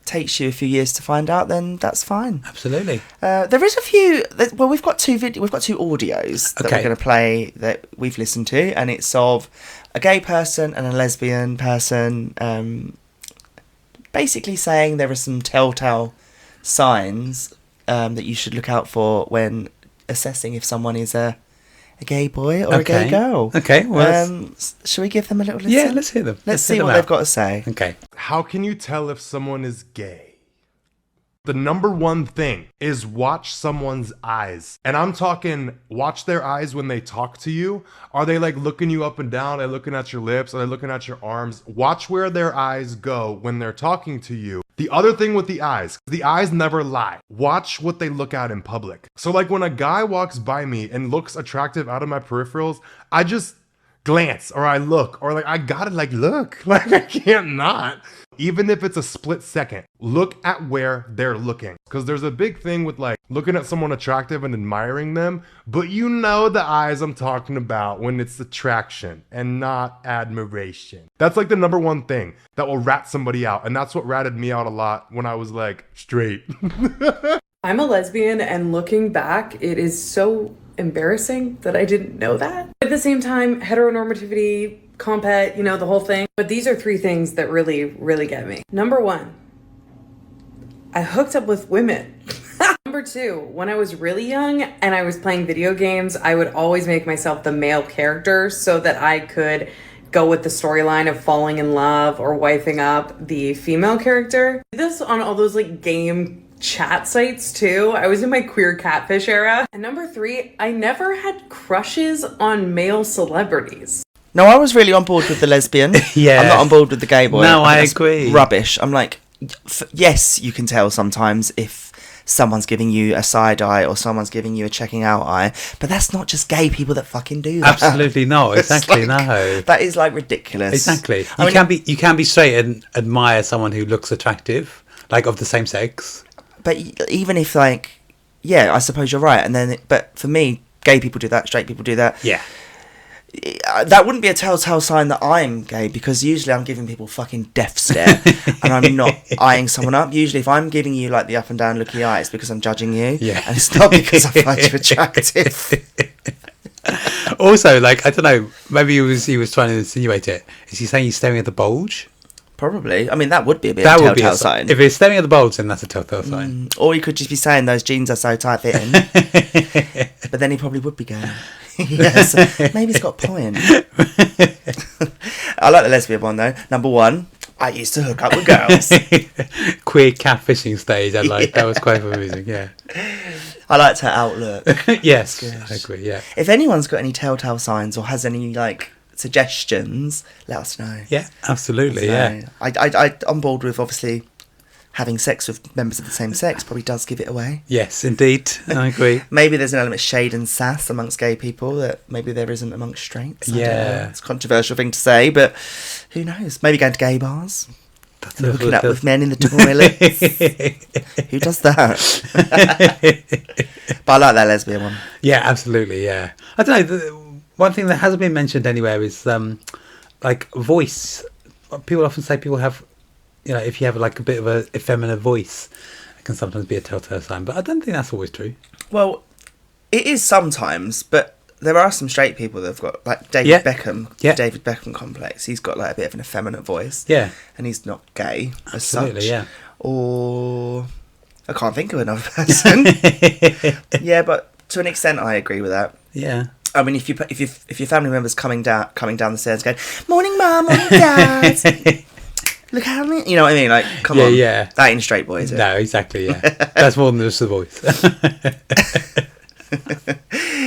Speaker 1: takes you a few years to find out, then that's fine.
Speaker 2: Absolutely.
Speaker 1: There is a few. Well, we've got two audios that we're going to play that we've listened to, and it's of a gay person and a lesbian person, basically saying there are some telltale signs that you should look out for when assessing if someone is a gay boy or a gay girl.
Speaker 2: Okay, well,
Speaker 1: shall we give them a little listen?
Speaker 2: Yeah, let's hear them.
Speaker 1: Let's see what they've got to say.
Speaker 2: Okay.
Speaker 5: How can you tell if someone is gay? The number one thing is watch someone's eyes. And I'm talking watch their eyes when they talk to you. Are they like looking you up and down? Are they looking at your lips? Are they looking at your arms? Watch where their eyes go when they're talking to you. The other thing with the eyes never lie. Watch what they look at in public. So like when a guy walks by me and looks attractive out of my peripherals, I just glance or I look or like I gotta like look. Like I can't not. Even if it's a split second, look at where they're looking. Because there's a big thing with like looking at someone attractive and admiring them, but you know the eyes I'm talking about when it's attraction and not admiration. That's like the number one thing that will rat somebody out. And that's what ratted me out a lot when I was like straight.
Speaker 6: I'm a lesbian, and looking back, it is so embarrassing that I didn't know that. At the same time, heteronormativity, compet, the whole thing. But these are three things that really, really get me. Number one, I hooked up with women. Number two, when I was really young and I was playing video games, I would always make myself the male character so that I could go with the storyline of falling in love or wifing up the female character. I did this on all those like game chat sites too. I was in my queer catfish era. And number three, I never had crushes on male celebrities.
Speaker 1: No, I was really on board with the lesbian.
Speaker 2: Yeah.
Speaker 1: I'm not on board with the gay boy.
Speaker 2: No, I
Speaker 1: think that's
Speaker 2: agree.
Speaker 1: Rubbish. I'm like, yes, you can tell sometimes if someone's giving you a side eye or someone's giving you a checking out eye, but that's not just gay people that fucking do that.
Speaker 2: Absolutely not. Exactly, no.
Speaker 1: That is like ridiculous.
Speaker 2: Exactly. You can be straight and admire someone who looks attractive, like of the same sex.
Speaker 1: But even if like, yeah, I suppose you're right. And then, but for me, gay people do that, straight people do that.
Speaker 2: Yeah.
Speaker 1: That wouldn't be a telltale sign that I'm gay, because usually I'm giving people fucking death stare and I'm not eyeing someone up. Usually if I'm giving you like the up and down looky eye, it's because I'm judging you.
Speaker 2: Yeah.
Speaker 1: And it's not because I find you attractive.
Speaker 2: Also, like, I don't know, maybe he was trying to insinuate it. Is he saying he's staring at the bulge?
Speaker 1: Probably. I mean, that would be a bit of a telltale sign.
Speaker 2: If he's staring at the bulge, then that's a telltale sign.
Speaker 1: Or he could just be saying those jeans are so tight fitting. But then he probably would be gay. Yes, maybe he's got a point. I like the lesbian one though. Number one, I used to hook up with girls.
Speaker 2: Queer catfishing stage, that was quite amusing, yeah.
Speaker 1: I liked her outlook.
Speaker 2: Yes, I agree, yeah.
Speaker 1: If anyone's got any telltale signs or has any like suggestions, let us know.
Speaker 2: Yeah, absolutely, yeah.
Speaker 1: I'm on board with obviously having sex with members of the same sex probably does give it away.
Speaker 2: Yes, indeed. I agree.
Speaker 1: Maybe there's an element of shade and sass amongst gay people that maybe there isn't amongst straights. I don't know. It's a controversial thing to say, but who knows? Maybe going to gay bars. Hooking up with men in the toilets. Who does that? But I like that lesbian one.
Speaker 2: Yeah, absolutely. Yeah, I don't know. One thing that hasn't been mentioned anywhere is like voice. People often say people have, if you have like a bit of a effeminate voice, it can sometimes be a telltale sign. But I don't think that's always true.
Speaker 1: Well, it is sometimes, but there are some straight people that have got, like David Beckham, David Beckham complex. He's got like a bit of an effeminate voice. Yeah. And he's not gay as
Speaker 2: Absolutely,
Speaker 1: such.
Speaker 2: Yeah.
Speaker 1: Or I can't think of another person. Yeah, but to an extent I agree with that.
Speaker 2: Yeah.
Speaker 1: I mean, if your family member's coming down the stairs going, "Morning, Mum, morning, Dad." Look how many, you know what I mean? Like, come on. Yeah. That ain't straight boy, is it?
Speaker 2: No, exactly, yeah. That's more than just the voice.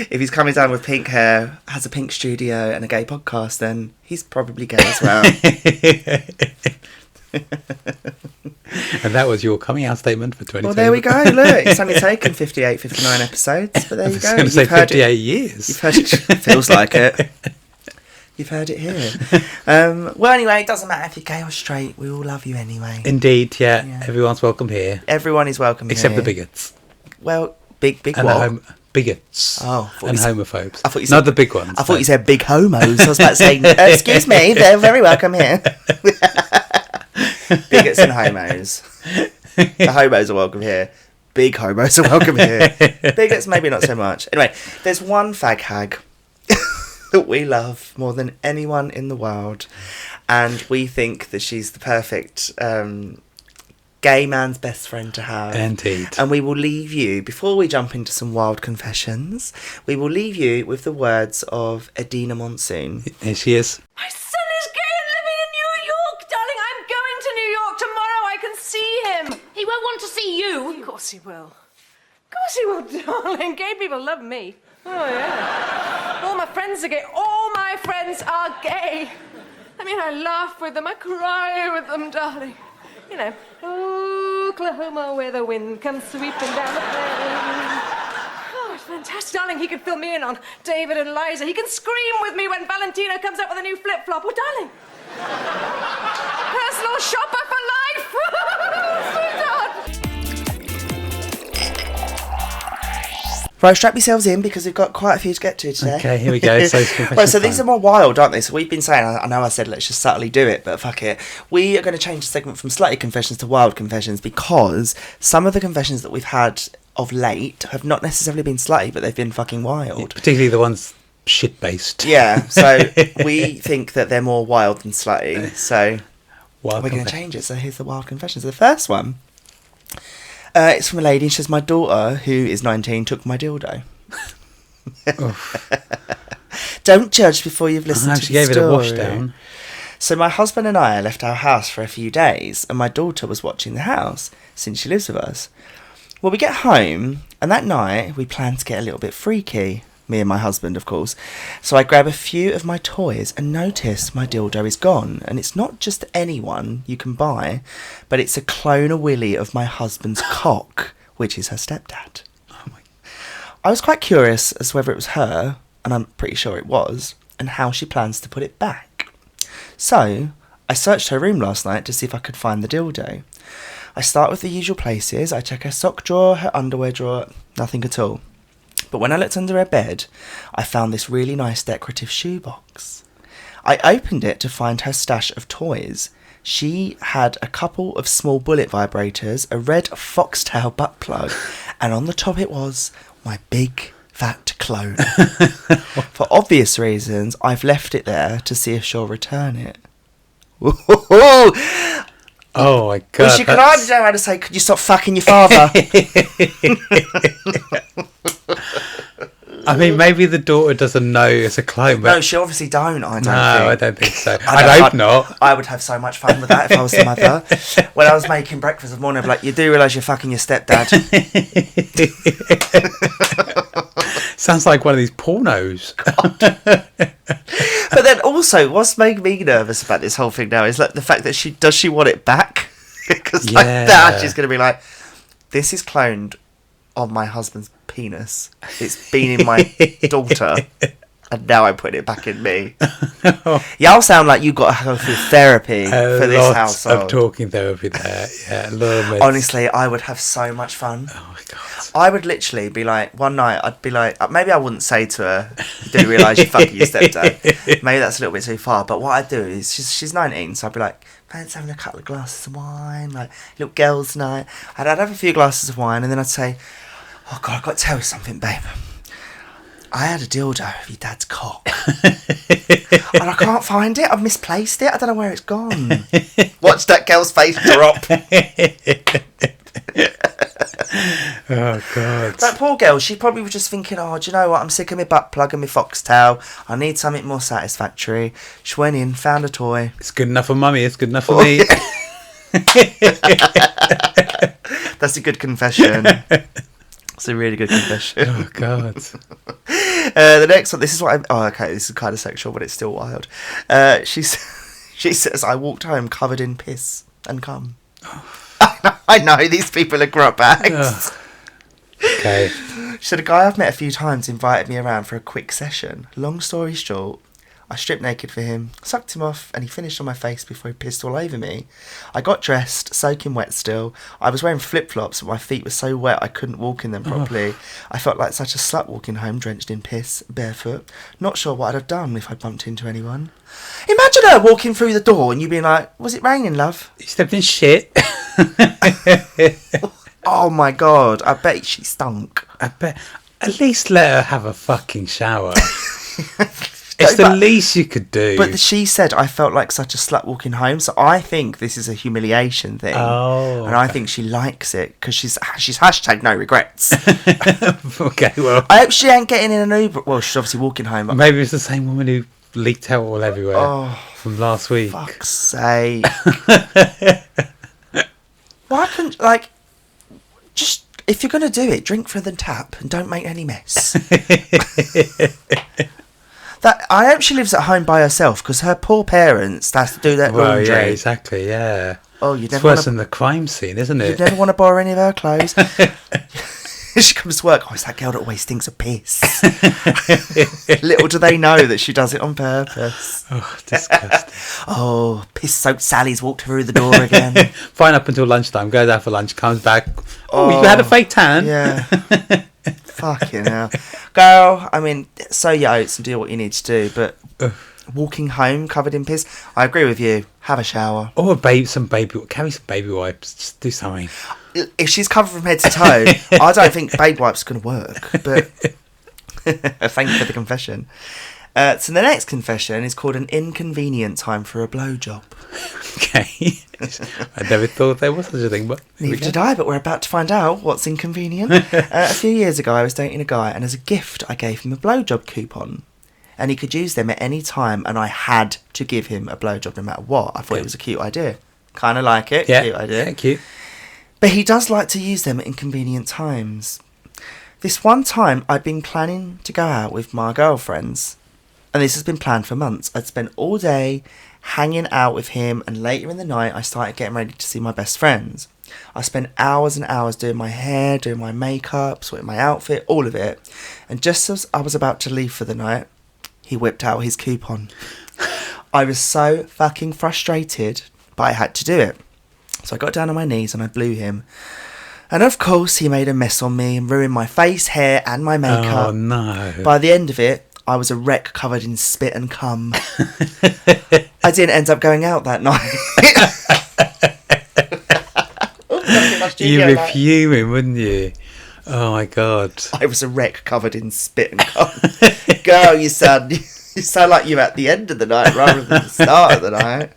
Speaker 1: If he's coming down with pink hair, has a pink studio and a gay podcast, then he's probably gay as well.
Speaker 2: And that was your coming out statement for 2020.
Speaker 1: Well, there we go. Look, it's only taken 58, 59 episodes, but there you go.
Speaker 2: I was going to say 58 years.
Speaker 1: You've heard it. Feels like it. You've heard it here. Well, anyway, it doesn't matter if you're gay or straight. We all love you anyway.
Speaker 2: Indeed, yeah. Everyone's welcome here.
Speaker 1: Everyone is welcome
Speaker 2: except
Speaker 1: here.
Speaker 2: the bigots.
Speaker 1: Well, big
Speaker 2: and
Speaker 1: what?
Speaker 2: Bigots.
Speaker 1: Oh,
Speaker 2: and homophobes.
Speaker 1: I thought you said,
Speaker 2: not the big ones.
Speaker 1: I thought you said big homos. I was about to say, excuse me, they're very welcome here. Bigots and homos. The homos are welcome here. Big homos are welcome here. Bigots, maybe not so much. Anyway, there's one fag hag that we love more than anyone in the world, and we think that she's the perfect gay man's best friend to have.
Speaker 2: Indeed.
Speaker 1: And we will leave you, before we jump into some wild confessions, we will leave you with the words of Edina Monsoon.
Speaker 2: Here she is.
Speaker 7: My son is gay and living in New York, darling. I'm going to New York tomorrow. I can see him.
Speaker 8: He won't want to see you.
Speaker 7: Of course he will. Of course he will, darling. Gay people love me. Oh, yeah. All my friends are gay. All my friends are gay. I mean, I laugh with them. I cry with them, darling. You know, Oklahoma, where the wind comes sweeping down the plain. Oh, it's fantastic. Darling, he could fill me in on David and Liza. He can scream with me when Valentino comes up with a new flip-flop. Oh, darling. Personal shopper for life. Sweetheart.
Speaker 1: Right, strap yourselves in because we've got quite a few to get to today.
Speaker 2: Okay, here we go. So
Speaker 1: right, so these are more wild, aren't they? So we've been saying, I know I said let's just subtly do it, but fuck it. We are going to change the segment from slutty confessions to wild confessions because some of the confessions that we've had of late have not necessarily been slutty, but they've been fucking wild.
Speaker 2: Particularly the ones shit-based.
Speaker 1: Yeah, so we think that they're more wild than slutty. So we're going to change it. So here's the wild confessions. The first one. It's from a lady. She says, my daughter, who is 19, took my dildo. Don't judge before you've listened to the story. She gave it a wash down. So my husband and I left our house for a few days, and my daughter was watching the house, since she lives with us. Well, we get home, and that night, we plan to get a little bit freaky. Me and my husband, of course. So I grab a few of my toys and notice my dildo is gone. And it's not just any one you can buy, but it's a clone of Willy of my husband's cock, which is her stepdad. I was quite curious as to whether it was her, and I'm pretty sure it was, and how she plans to put it back. So I searched her room last night to see if I could find the dildo. I start with the usual places. I check her sock drawer, her underwear drawer, nothing at all. But when I looked under her bed, I found this really nice decorative shoebox. I opened it to find her stash of toys. She had a couple of small bullet vibrators, a red foxtail butt plug, and on the top it was my big fat clone. For obvious reasons, I've left it there to see if she'll return it.
Speaker 2: Oh my god.
Speaker 1: Well, she could either know how to say, could you stop fucking your father?
Speaker 2: I mean, maybe the daughter doesn't know it's a clone. But
Speaker 1: no, she obviously don't, I don't think.
Speaker 2: I don't think so. I hope not.
Speaker 1: I would have so much fun with that if I was the mother. When I was making breakfast in the morning, I'd be like, you do realise you're fucking your stepdad.
Speaker 2: Sounds like one of these pornos.
Speaker 1: But then also, what's making me nervous about this whole thing now is like the fact that she want it back. Because Just like that. She's going to be like, this is cloned on my husband's penis. It's been in my daughter. And now I'm putting it back in me. Y'all sound like you got to go through therapy for this household.
Speaker 2: Of talking therapy there. Yeah, a little bit.
Speaker 1: Honestly, I would have so much fun.
Speaker 2: Oh my God.
Speaker 1: I would literally be like, one night, I'd be like, maybe I wouldn't say to her, you do realise you're fucking your stepdad. Maybe that's a little bit too far. But what I'd do is, she's 19, so I'd be like, fancy having a couple of glasses of wine, like little girls' night. I'd have a few glasses of wine, and then I'd say, oh God, I've got to tell you something, babe. I had a dildo of your dad's cock. And I can't find it. I've misplaced it. I don't know where it's gone. Watch that girl's face drop.
Speaker 2: Oh, God.
Speaker 1: That poor girl, she probably was just thinking, oh, do you know what? I'm sick of my butt plug and my foxtail. I need something more satisfactory. She went in, found a toy.
Speaker 2: It's good enough for mummy. It's good enough for me.
Speaker 1: That's a good confession. It's a really good confession.
Speaker 2: Oh, God.
Speaker 1: The next one, this is what okay, this is kind of sexual, but it's still wild. She says, I walked home covered in piss and cum. I know, these people are grub bags.
Speaker 2: Okay.
Speaker 1: She said, a guy I've met a few times invited me around for a quick session. Long story short, I stripped naked for him, sucked him off, and he finished on my face before he pissed all over me. I got dressed, soaking wet still. I was wearing flip-flops, but my feet were so wet I couldn't walk in them properly. I felt like such a slut walking home, drenched in piss, barefoot. Not sure what I'd have done if I'd bumped into anyone. Imagine her walking through the door and you being like, was it raining, love?
Speaker 2: You stepped in shit.
Speaker 1: Oh my God, I bet she stunk.
Speaker 2: I bet. At least let her have a fucking shower. It's the least you could do.
Speaker 1: But she said, I felt like such a slut walking home. So I think this is a humiliation thing.
Speaker 2: Oh.
Speaker 1: And I think she likes it because she's hashtag no regrets.
Speaker 2: Okay, well.
Speaker 1: I hope she ain't getting in an Uber. Well, she's obviously walking home.
Speaker 2: Maybe it's the same woman who leaked out all everywhere from last week.
Speaker 1: Fuck's sake. Why couldn't, like, just, if you're going to do it, drink from the tap and don't make any mess. I hope she lives at home by herself because her poor parents has to do that laundry.
Speaker 2: Yeah, exactly, yeah.
Speaker 1: Oh,
Speaker 2: it's worse than the crime scene, isn't it?
Speaker 1: You never want to borrow any of her clothes. She comes to work, it's that girl that always stinks of piss. Little do they know that she does it on purpose.
Speaker 2: Oh, disgusting.
Speaker 1: Oh, piss-soaked Sally's walked through the door again.
Speaker 2: Fine up until lunchtime, goes out for lunch, comes back. Oh, you had a fake tan?
Speaker 1: Yeah. Fucking hell. Girl, I mean, sow your oats and do what you need to do, but walking home covered in piss, I agree with you. Have a shower.
Speaker 2: Or carry some baby wipes. Just do something.
Speaker 1: If she's covered from head to toe, I don't think baby wipes are going to work, but thank you for the confession. So the next confession is called an inconvenient time for a blowjob.
Speaker 2: Okay. I never thought there was such a thing, but...
Speaker 1: Neither did I, but we're about to find out what's inconvenient. A few years ago, I was dating a guy, and as a gift, I gave him a blowjob coupon. And he could use them at any time, and I had to give him a blowjob no matter what. I thought it was a cute idea. Kind of like it.
Speaker 2: Yeah,
Speaker 1: cute idea.
Speaker 2: Yeah, cute.
Speaker 1: But he does like to use them at inconvenient times. This one time, I'd been planning to go out with my girlfriends. And this has been planned for months. I'd spent all day hanging out with him, and later in the night I started getting ready to see my best friends. I spent hours and hours doing my hair, doing my makeup, sorting my outfit, all of it. And just as I was about to leave for the night, he whipped out his coupon. I was so fucking frustrated, but I had to do it. So I got down on my knees and I blew him. And of course he made a mess on me and ruined my face, hair and my makeup.
Speaker 2: Oh no.
Speaker 1: By the end of it, I was a wreck covered in spit and cum. I didn't end up going out that night.
Speaker 2: You'd be fuming, wouldn't you? Oh my God.
Speaker 1: I was a wreck covered in spit and cum. Girl, you sound like you're at the end of the night rather than the start of the night.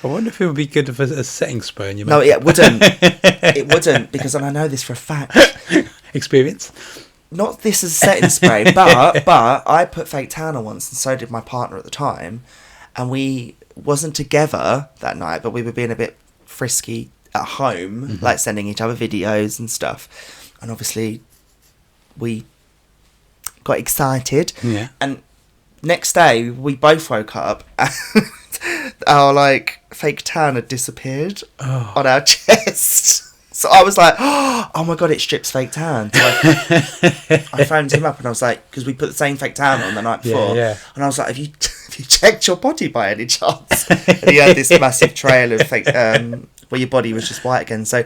Speaker 2: I wonder if it would be good for a setting spray in your
Speaker 1: No,
Speaker 2: makeup.
Speaker 1: it wouldn't. It wouldn't, because I know this for a fact.
Speaker 2: Experience?
Speaker 1: Not this as a setting spray, but I put fake tan on once, and so did my partner at the time. And we wasn't together that night, but we were being a bit frisky at home, like sending each other videos and stuff. And obviously, we got excited.
Speaker 2: Yeah.
Speaker 1: And next day, we both woke up, and our fake tan had disappeared on our chest. So I was like, oh my God, it strips fake tan. So I phoned him up and I was like, because we put the same fake tan on the night before.
Speaker 2: Yeah.
Speaker 1: And I was like, have you checked your body by any chance? And he had this massive trail of fake, where your body was just white again. So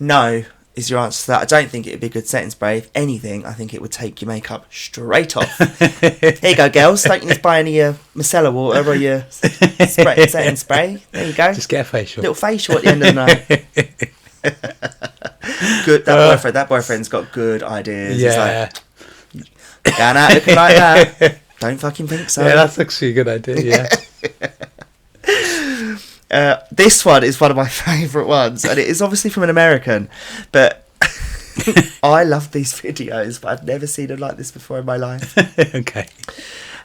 Speaker 1: no is your answer to that. I don't think it would be a good setting spray. If anything, I think it would take your makeup straight off. Here you go, girls. Don't you need to buy any micellar water or your setting spray. There you go.
Speaker 2: Just get a facial.
Speaker 1: Little facial at the end of the night. Good. That boyfriend's got good ideas.
Speaker 2: Yeah.
Speaker 1: He's like, going out looking like that. Don't fucking think so.
Speaker 2: Yeah, that's actually a good idea. Yeah.
Speaker 1: This one is one of my favourite ones, and it is obviously from an American, but I love these videos, but I've never seen them like this before in my life.
Speaker 2: Okay.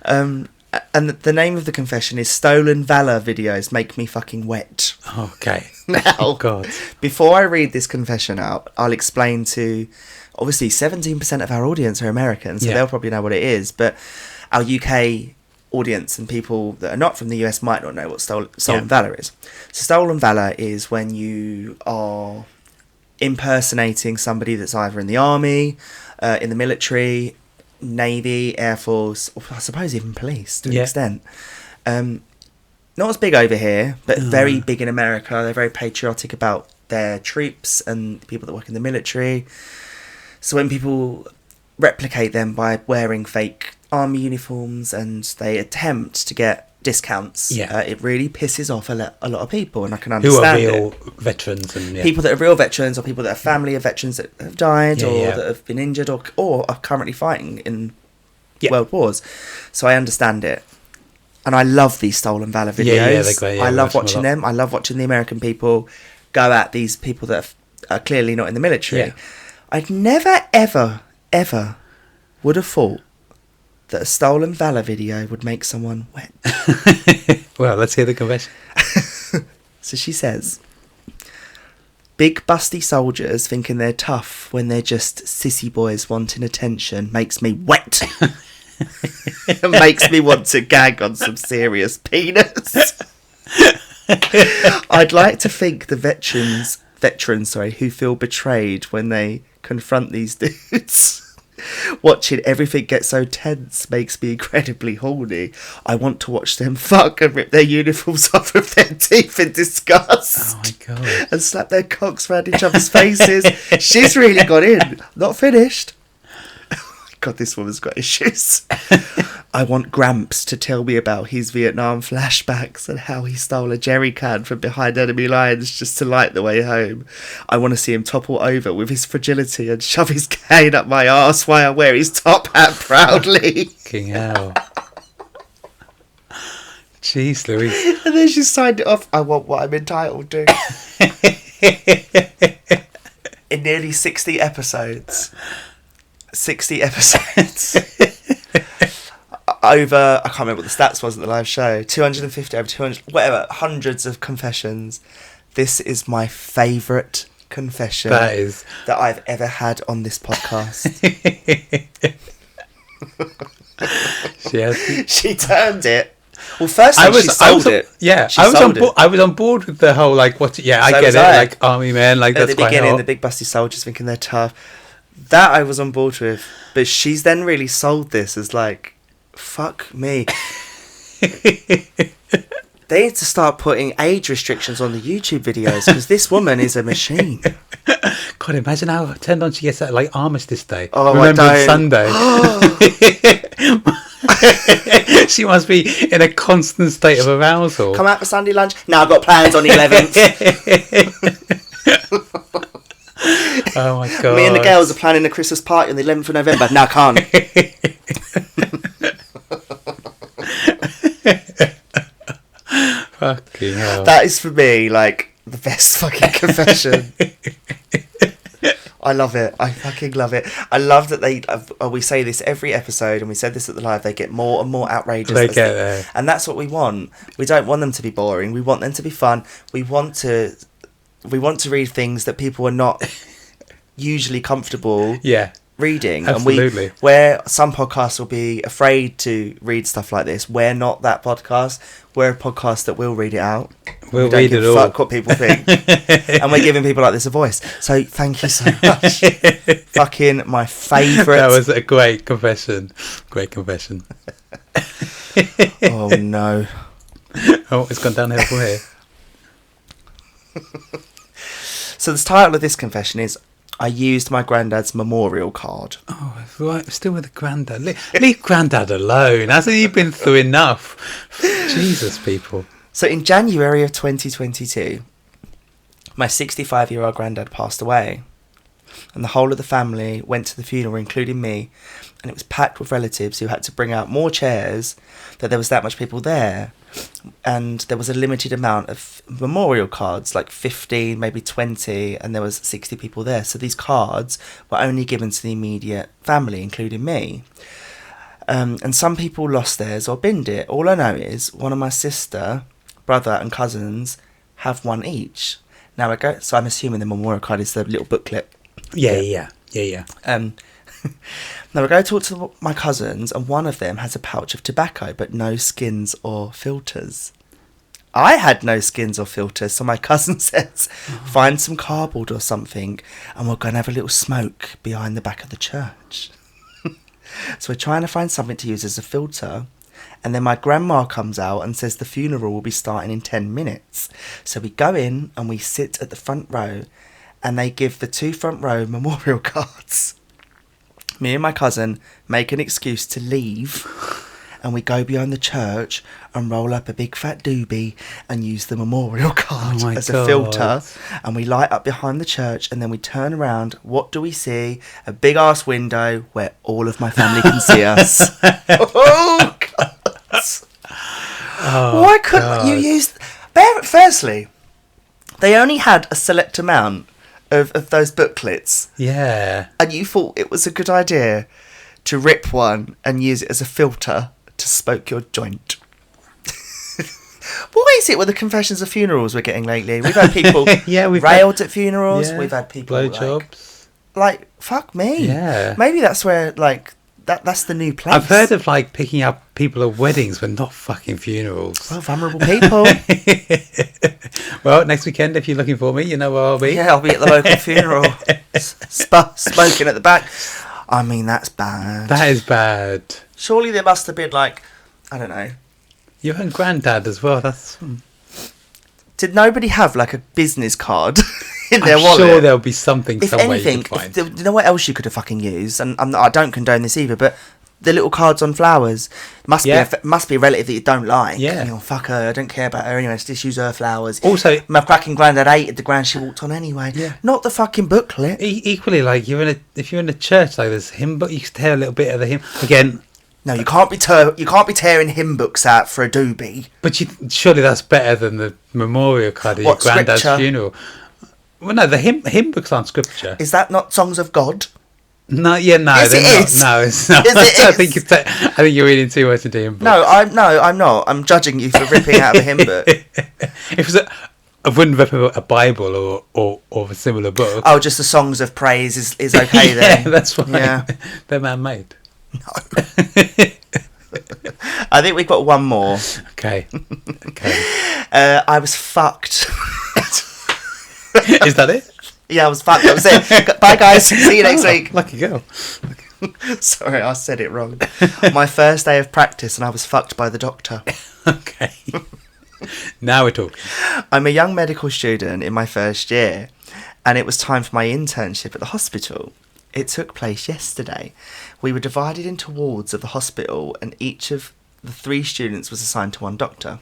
Speaker 1: And the name of the confession is Stolen Valour Videos Make Me Fucking Wet.
Speaker 2: Okay.
Speaker 1: Now,
Speaker 2: Oh, God.
Speaker 1: before I read this confession out, I'll explain to, obviously 17% of our audience are American, so they'll probably know what it is, but our UK audience and people that are not from the US might not know what stolen valour is. So stolen valour is when you are impersonating somebody that's either in the army, in the military, Navy, Air Force, or I suppose even police to an extent. Not as big over here, but very big in America. They're very patriotic about their troops and people that work in the military. So when people replicate them by wearing fake army uniforms and they attempt to get discounts, it really pisses off a lot of people, and I can understand
Speaker 2: Who are real
Speaker 1: it.
Speaker 2: veterans and
Speaker 1: People that are real veterans, or people that are family of veterans that have died that have been injured or are currently fighting in world wars. So I understand it. And I love these stolen valour videos.
Speaker 2: they're great.
Speaker 1: I love watching them. I love watching the American people go at these people that are clearly not in the military.
Speaker 2: Yeah.
Speaker 1: I'd never, ever, ever would have thought that a stolen valour video would make someone wet.
Speaker 2: Well, let's hear the confession.
Speaker 1: So she says, big busty soldiers thinking they're tough when they're just sissy boys wanting attention makes me wet. It makes me want to gag on some serious penis. I'd like to think the veterans who feel betrayed when they confront these dudes. Watching everything get so tense makes me incredibly horny. I want to watch them fuck and rip their uniforms off with their teeth in disgust.
Speaker 2: Oh my God.
Speaker 1: And slap their cocks around each other's faces. She's really got in. Not finished. Oh my God, this woman's got issues. I want Gramps to tell me about his Vietnam flashbacks and how he stole a jerry can from behind enemy lines just to light the way home. I want to see him topple over with his fragility and shove his cane up my arse while I wear his top hat proudly.
Speaker 2: Fucking hell. Jeez, Louise.
Speaker 1: And then she signed it off. I want what I'm entitled to. In nearly 60 episodes. 60 episodes. Over, I can't remember what the stats was at the live show, 250, over 200, whatever, hundreds of confessions. This is my favourite confession that I've ever had on this podcast. She turned it. Well, firstly, she sold it.
Speaker 2: Yeah,
Speaker 1: she
Speaker 2: I was on board with the whole, like, I get it, like, army men, like, that's quite hot. At the beginning,
Speaker 1: the big busty soldiers thinking they're tough. That I was on board with. But she's then really sold this as, like, fuck me. They need to start putting age restrictions on the YouTube videos because this woman is a machine.
Speaker 2: God, imagine how turned on she gets that, like, Armistice Day.
Speaker 1: Oh,
Speaker 2: Remember Sunday. She must be in a constant state of arousal.
Speaker 1: Come out for Sunday lunch? No, I've got plans on the 11th.
Speaker 2: Oh my God.
Speaker 1: Me and the girls are planning a Christmas party on the 11th of November. No, I can't.
Speaker 2: Fucking hell.
Speaker 1: That is for me, like, the best fucking confession. I love it. I fucking love it. I love that we say this every episode, and we said this at the live, they get more and more outrageous.
Speaker 2: They get there.
Speaker 1: And that's what we want. We don't want them to be boring. We want them to be fun. We want to read things that people are not usually comfortable reading.
Speaker 2: Absolutely.
Speaker 1: And where some podcasts will be afraid to read stuff like this, we're not that podcast. We're a podcast that will read it out.
Speaker 2: We'll
Speaker 1: we don't
Speaker 2: read
Speaker 1: give
Speaker 2: it
Speaker 1: a
Speaker 2: all.
Speaker 1: fuck what people think. And we're giving people like this a voice. So thank you so much. Fucking my favourite.
Speaker 2: That was a great confession. Great confession.
Speaker 1: Oh no.
Speaker 2: Oh, it's gone downhill from here.
Speaker 1: So the title of this confession is I used my granddad's memorial card.
Speaker 2: Oh, right, still with the granddad. Leave granddad alone. Hasn't he been through enough? Jesus, people.
Speaker 1: So in January of 2022, my 65-year-old granddad passed away. And the whole of the family went to the funeral, including me. And it was packed with relatives who had to bring out more chairs, that there was that much people there. And there was a limited amount of memorial cards, like 15, maybe 20, and there was 60 people there. So these cards were only given to the immediate family, including me. And some people lost theirs or binned it. All I know is one of my sister, brother and cousins have one each. Now so I'm assuming the memorial card is the little booklet.
Speaker 2: Yeah.
Speaker 1: Now I go talk to my cousins, and one of them has a pouch of tobacco, but no skins or filters. I had no skins or filters, so my cousin says, find some cardboard or something, and we're going to have a little smoke behind the back of the church. So we're trying to find something to use as a filter, and then my grandma comes out and says the funeral will be starting in 10 minutes. So we go in and we sit at the front row, and they give the 2 front row memorial cards. Me and my cousin make an excuse to leave, and we go behind the church and roll up a big fat doobie and use the memorial card as a filter, and we light up behind the church, and then we turn around. What do we see? A big ass window where all of my family can see us. Oh God. Why couldn't you use... Firstly, they only had a select amount of those booklets.
Speaker 2: Yeah.
Speaker 1: And you thought it was a good idea to rip one and use it as a filter to smoke your joint. What is it with the confessions of funerals we're getting lately? We've had people railed at funerals. Yeah. We've had people
Speaker 2: blowjobs.
Speaker 1: Like, fuck me.
Speaker 2: Yeah.
Speaker 1: Maybe that's where, like, that's the new place.
Speaker 2: I've heard of, like, picking up people at weddings but not fucking funerals.
Speaker 1: Well, vulnerable people.
Speaker 2: Well, next weekend, if you're looking for me, you know where I'll be.
Speaker 1: Yeah, I'll be at the local funeral. Smoking at the back. I mean, that's bad.
Speaker 2: That is bad.
Speaker 1: Surely there must have been, like, I don't know.
Speaker 2: Your own granddad as well. That's.
Speaker 1: Did nobody have, like, a business card in their wallet?
Speaker 2: I'm sure there'll be something
Speaker 1: if
Speaker 2: somewhere
Speaker 1: anything,
Speaker 2: you can find.
Speaker 1: You know what else you could have fucking used? And I don't condone this either, but the little cards on flowers must be a relative that you don't like.
Speaker 2: Yeah.
Speaker 1: You know, fuck her, I don't care about her anyway, just use her flowers.
Speaker 2: Also,
Speaker 1: my fucking granddad hated the ground she walked on anyway. Yeah. Not the fucking booklet.
Speaker 2: Equally, like, if you're in a church, like, there's hymn book, you can tear a little bit of the hymn. Again...
Speaker 1: No, you can't be tearing hymn books out for a doobie.
Speaker 2: But surely that's better than the memorial card at your granddad's funeral. Well, no, the hymn books aren't scripture.
Speaker 1: Is that not songs of God?
Speaker 2: No, yeah, no,
Speaker 1: yes,
Speaker 2: they're
Speaker 1: it
Speaker 2: not.
Speaker 1: is.
Speaker 2: No, it's not. I think you're reading too much into hymn books.
Speaker 1: No, I'm not. I'm judging you for ripping out of a hymn book.
Speaker 2: If it was I wouldn't rip a Bible or a similar book.
Speaker 1: Oh, just the songs of praise is okay then.
Speaker 2: Yeah, that's fine.
Speaker 1: Yeah.
Speaker 2: They're man-made.
Speaker 1: No. I think we've got one more.
Speaker 2: Okay.
Speaker 1: I was fucked.
Speaker 2: Is that it?
Speaker 1: Yeah, I was fucked. That was it. Bye, guys. See you next week.
Speaker 2: Lucky girl.
Speaker 1: Sorry, I said it wrong. My first day of practice, and I was fucked by the doctor.
Speaker 2: Okay. Now we're talking.
Speaker 1: I'm a young medical student in my first year, and it was time for my internship at the hospital. It took place yesterday. We were divided into wards of the hospital, and each of the 3 students was assigned to one doctor.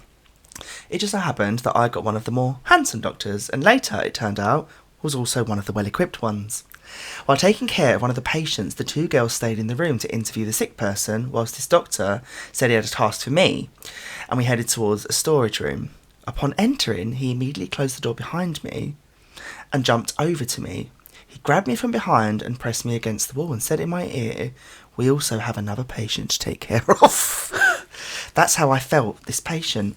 Speaker 1: It just so happened that I got one of the more handsome doctors, and later, it turned out, was also one of the well-equipped ones. While taking care of one of the patients, the 2 girls stayed in the room to interview the sick person, whilst this doctor said he had a task for me, and we headed towards a storage room. Upon entering, he immediately closed the door behind me and jumped over to me. He grabbed me from behind and pressed me against the wall and said in my ear, "We also have another patient to take care of." That's how I felt, this patient.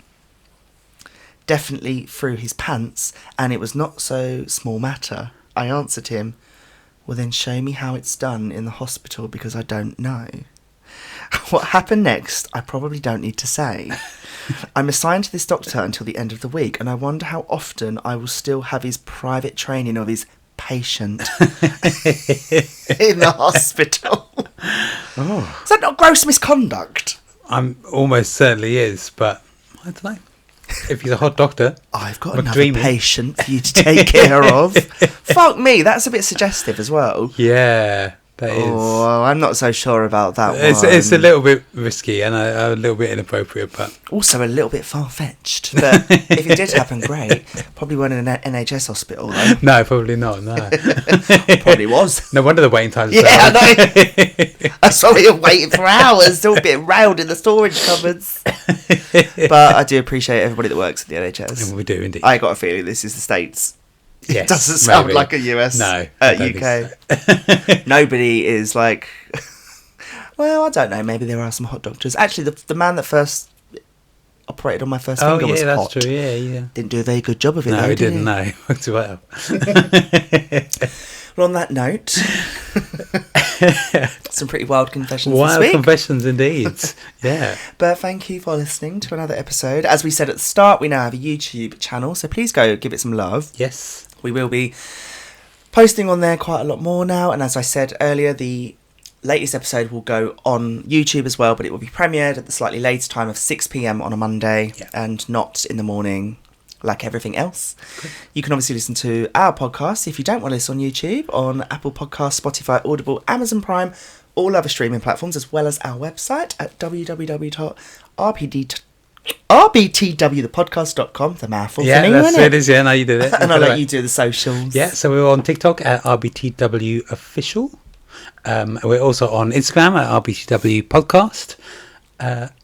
Speaker 1: Definitely through his pants, and it was not so small matter. I answered him, "Well then show me how it's done in the hospital, because I don't know." What happened next, I probably don't need to say. I'm assigned to this doctor until the end of the week, and I wonder how often I will still have his private training of his patient in the hospital.
Speaker 2: Oh.
Speaker 1: Is that not gross misconduct?
Speaker 2: I'm almost certainly is, but I don't know. If he's a hot doctor,
Speaker 1: I've got
Speaker 2: I'm
Speaker 1: another
Speaker 2: dreaming.
Speaker 1: patient for you to take care of. Fuck me, that's a bit suggestive as well.
Speaker 2: Yeah, that is.
Speaker 1: Oh, I'm not so sure about that one.
Speaker 2: It's a little bit risky and a little bit inappropriate, but
Speaker 1: Also a little bit far-fetched. But if it did happen, great. Probably weren't in an NHS hospital, though.
Speaker 2: no, probably not. No,
Speaker 1: Probably was.
Speaker 2: no wonder the waiting times.
Speaker 1: Yeah, I know. I saw you waiting for hours, still being railed in the storage cupboards. But I do appreciate everybody that works at the NHS.
Speaker 2: We do indeed.
Speaker 1: I got a feeling this is the States.
Speaker 2: Yes,
Speaker 1: It doesn't sound
Speaker 2: maybe.
Speaker 1: like a US,
Speaker 2: No, I don't
Speaker 1: UK.
Speaker 2: think so.
Speaker 1: Nobody is like. Well, I don't know. Maybe there are some hot doctors. Actually, the man that first operated on my first
Speaker 2: Oh
Speaker 1: finger was
Speaker 2: yeah, that's
Speaker 1: hot.
Speaker 2: true. Yeah.
Speaker 1: Didn't do a very good job of it.
Speaker 2: No,
Speaker 1: though,
Speaker 2: he
Speaker 1: did
Speaker 2: didn't. No, worked well.
Speaker 1: Well, on that note, some pretty wild confessions this
Speaker 2: Wild
Speaker 1: week.
Speaker 2: confessions indeed. Yeah.
Speaker 1: But thank you for listening to another episode. As we said at the start, we now have a YouTube channel, so please go give it some love.
Speaker 2: Yes.
Speaker 1: We will be posting on there quite a lot more now, and as I said earlier, the latest episode will go on YouTube as well, but it will be premiered at the slightly later time of 6 p.m. on a Monday, and not in the morning like everything else.
Speaker 2: Cool.
Speaker 1: You can obviously listen to our podcast if you don't want to listen on YouTube, on Apple Podcasts, Spotify, Audible, Amazon Prime, all other streaming platforms, as well as our website at www.rbtwthepodcast.com. The mouthful
Speaker 2: Yeah,
Speaker 1: for me,
Speaker 2: that's
Speaker 1: isn't
Speaker 2: it. Is yeah. Now you did it.
Speaker 1: And I'll let you do the socials.
Speaker 2: Yeah, so we're on TikTok at RBTW Official. We're also on Instagram at RBTW Podcast.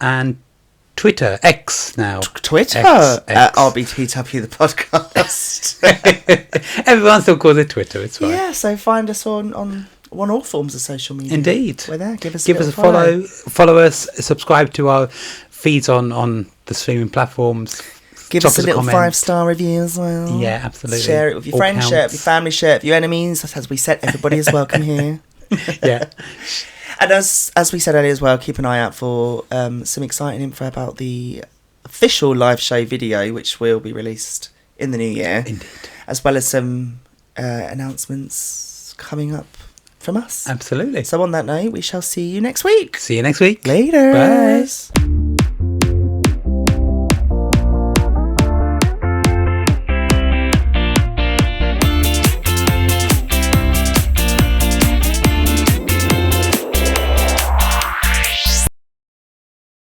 Speaker 2: And Twitter, X now.
Speaker 1: Twitter
Speaker 2: X.
Speaker 1: at RBTW the podcast.
Speaker 2: Everyone still calls it Twitter, it's fine.
Speaker 1: Yeah, so find us on all forms of social media.
Speaker 2: Indeed.
Speaker 1: We're there. Give us
Speaker 2: a follow us, subscribe to our feeds on the streaming platforms.
Speaker 1: Give
Speaker 2: Drop
Speaker 1: us a little
Speaker 2: comment.
Speaker 1: 5-star review as well.
Speaker 2: Yeah, absolutely.
Speaker 1: Share it with your
Speaker 2: All
Speaker 1: friends, share it with
Speaker 2: counts.
Speaker 1: your family, share it with your enemies. As we said, everybody is welcome here.
Speaker 2: Yeah.
Speaker 1: And as we said earlier as well, keep an eye out for some exciting info about the official live show video, which will be released in the new year.
Speaker 2: Indeed.
Speaker 1: As well as some announcements coming up from us.
Speaker 2: Absolutely.
Speaker 1: So on that note, we shall see you next week.
Speaker 2: See you next week.
Speaker 1: Later.
Speaker 2: Bye.